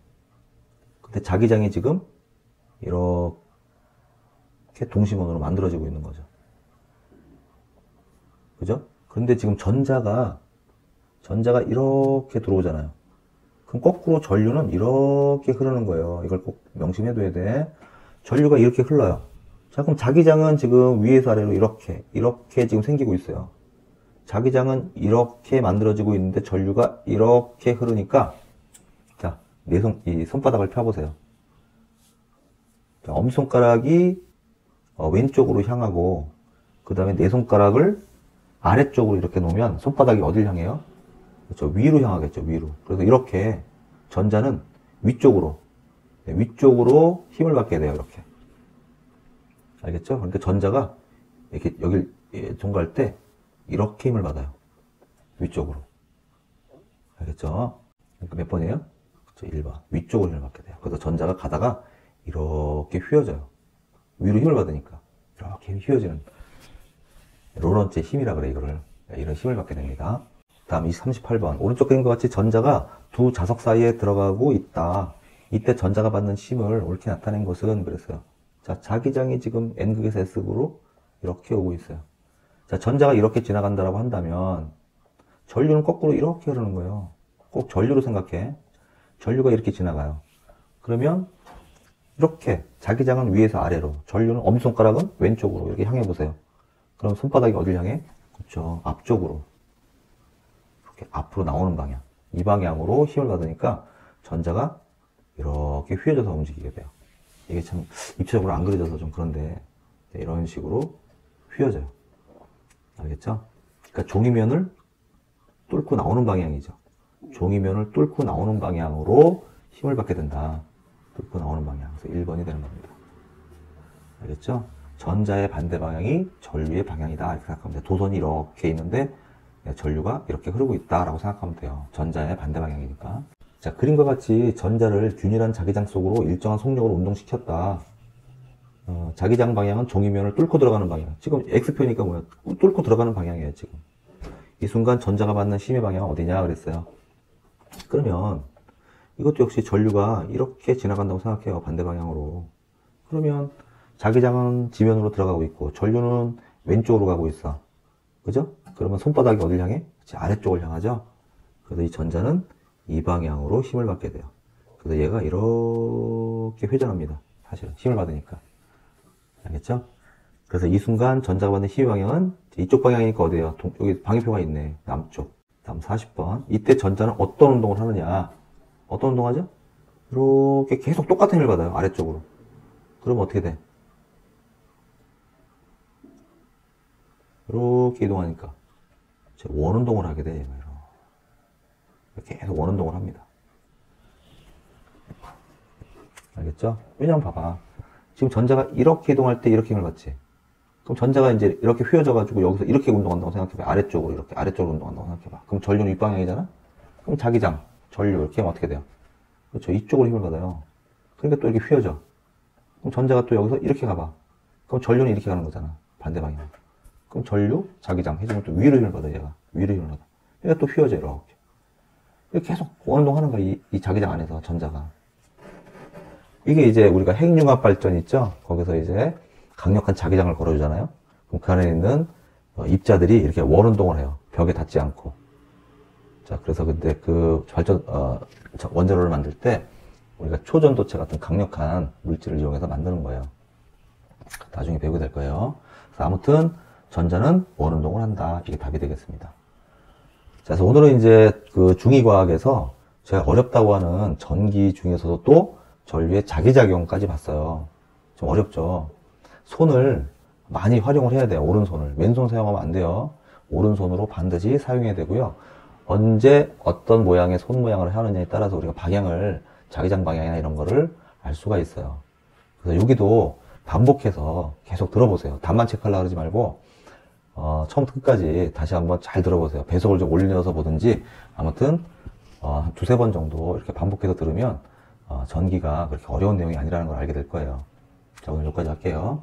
근데 자기장이 지금 이렇게 동심원으로 만들어지고 있는 거죠. 그죠? 그런데 지금 전자가 이렇게 들어오잖아요. 그럼 거꾸로 전류는 이렇게 흐르는 거예요. 이걸 꼭 명심해둬야 돼. 전류가 이렇게 흘러요. 자, 그럼 자기장은 지금 위에서 아래로 이렇게 지금 생기고 있어요. 자기장은 이렇게 만들어지고 있는데 전류가 이렇게 흐르니까 자, 이 손바닥을 펴보세요. 자, 엄지손가락이 왼쪽으로 향하고 그 다음에 내 손가락을 아래쪽으로 이렇게 놓으면 손바닥이 어딜 향해요? 그렇죠. 위로 향하겠죠. 위로. 그래서 이렇게 전자는 위쪽으로 힘을 받게 돼요. 이렇게. 알겠죠? 그러니까 전자가 이렇게 여길 통과할 때 이렇게 힘을 받아요. 위쪽으로. 알겠죠? 그러니까 몇 번이에요? 그렇죠. 1번. 위쪽으로 힘을 받게 돼요. 그래서 전자가 가다가 이렇게 휘어져요. 위로 힘을 받으니까. 이렇게 휘어지는 로런츠의 힘이라 그래, 이거를. 이런 힘을 받게 됩니다. 다음 38번. 오른쪽 그림과 같이 전자가 두 자석 사이에 들어가고 있다. 이때 전자가 받는 힘을 옳게 나타낸 것은 그랬어요. 자, 자기장이 지금 N극에서 S극으로 이렇게 오고 있어요. 자, 전자가 이렇게 지나간다라고 한다면 전류는 거꾸로 이렇게 흐르는 거예요. 꼭 전류로 생각해. 전류가 이렇게 지나가요. 그러면 이렇게 자기장은 위에서 아래로, 전류는 엄지손가락은 왼쪽으로 이렇게 향해 보세요. 그럼 손바닥이 어딜 향해? 그렇죠. 앞쪽으로. 이렇게 앞으로 나오는 방향. 이 방향으로 힘을 받으니까 전자가 이렇게 휘어져서 움직이게 돼요. 이게 참 입체적으로 안 그려져서 좀 그런데 이런 식으로 휘어져요. 알겠죠? 그러니까 종이면을 뚫고 나오는 방향이죠. 종이면을 뚫고 나오는 방향으로 힘을 받게 된다. 뚫고 나오는 방향. 그래서 1번이 되는 겁니다. 알겠죠? 전자의 반대 방향이 전류의 방향이다. 이렇게 생각하면 돼요. 도선이 이렇게 있는데 전류가 이렇게 흐르고 있다라고 생각하면 돼요. 전자의 반대 방향이니까. 자, 그림과 같이 전자를 균일한 자기장 속으로 일정한 속력으로 운동시켰다. 자기장 방향은 종이면을 뚫고 들어가는 방향. 지금 X표니까 뭐야? 뚫고 들어가는 방향이에요, 지금. 이 순간 전자가 받는 힘의 방향은 어디냐 그랬어요. 그러면 이것도 역시 전류가 이렇게 지나간다고 생각해요. 반대 방향으로. 그러면 자기장은 지면으로 들어가고 있고 전류는 왼쪽으로 가고 있어. 그죠? 그러면 손바닥이 어딜 향해? 아래쪽을 향하죠? 그래서 이 전자는 이 방향으로 힘을 받게 돼요. 그래서 얘가 이렇게 회전합니다. 사실은 힘을 받으니까. 알겠죠? 그래서 이 순간 전자가 받는 힘의 방향은 이쪽 방향이니까 어디에요? 여기 방위표가 있네. 남쪽. 다음 40번. 이때 전자는 어떤 운동을 하느냐? 어떤 운동하죠? 이렇게 계속 똑같은 힘을 받아요. 아래쪽으로. 그러면 어떻게 돼? 이렇게 이동하니까 원운동을 하게 돼. 이렇게 계속 원운동을 합니다. 알겠죠? 왜냐면 봐봐. 지금 전자가 이렇게 이동할 때 이렇게 힘을 받지. 그럼 전자가 이제 이렇게 휘어져가지고 여기서 이렇게 운동한다고 생각해봐. 아래쪽으로 이렇게 아래쪽으로 운동한다고 생각해봐. 그럼 전류는 윗방향이잖아? 그럼 자기장, 전류 이렇게 하면 어떻게 돼요? 그렇죠. 이쪽으로 힘을 받아요. 그러니까 또 이렇게 휘어져. 그럼 전자가 또 여기서 이렇게 가봐. 그럼 전류는 이렇게 가는 거잖아. 반대 방향. 그럼 전류, 자기장 해주면 또 위로 힘을 받아, 얘가. 위로 힘을 받아. 얘가 또 휘어져, 이렇게. 계속 원운동 하는 거야, 이 자기장 안에서, 전자가. 이게 이제 우리가 핵융합 발전 있죠? 거기서 이제 강력한 자기장을 걸어주잖아요? 그럼 그 안에 있는 입자들이 이렇게 원운동을 해요. 벽에 닿지 않고. 자, 그래서 근데 그 발전, 원자로를 만들 때 우리가 초전도체 같은 강력한 물질을 이용해서 만드는 거예요. 나중에 배우게 될 거예요. 그래서 아무튼 전자는 원운동을 한다. 이게 답이 되겠습니다. 자, 그래서 오늘은 이제 그 중2과학에서 제가 어렵다고 하는 전기 중에서도 또 전류의 자기작용까지 봤어요. 좀 어렵죠. 손을 많이 활용을 해야 돼요. 오른손을. 왼손 사용하면 안 돼요. 오른손으로 반드시 사용해야 되고요. 언제 어떤 모양의 손 모양을 하느냐에 따라서 우리가 방향을, 자기장 방향이나 이런 거를 알 수가 있어요. 그래서 여기도 반복해서 계속 들어보세요. 답만 체크하려고 그러지 말고 처음부터 끝까지 다시 한번 잘 들어보세요. 배속을 좀 올려서 보든지 아무튼 한 두세 번 정도 이렇게 반복해서 들으면 전기가 그렇게 어려운 내용이 아니라는 걸 알게 될 거예요. 자, 오늘 여기까지 할게요.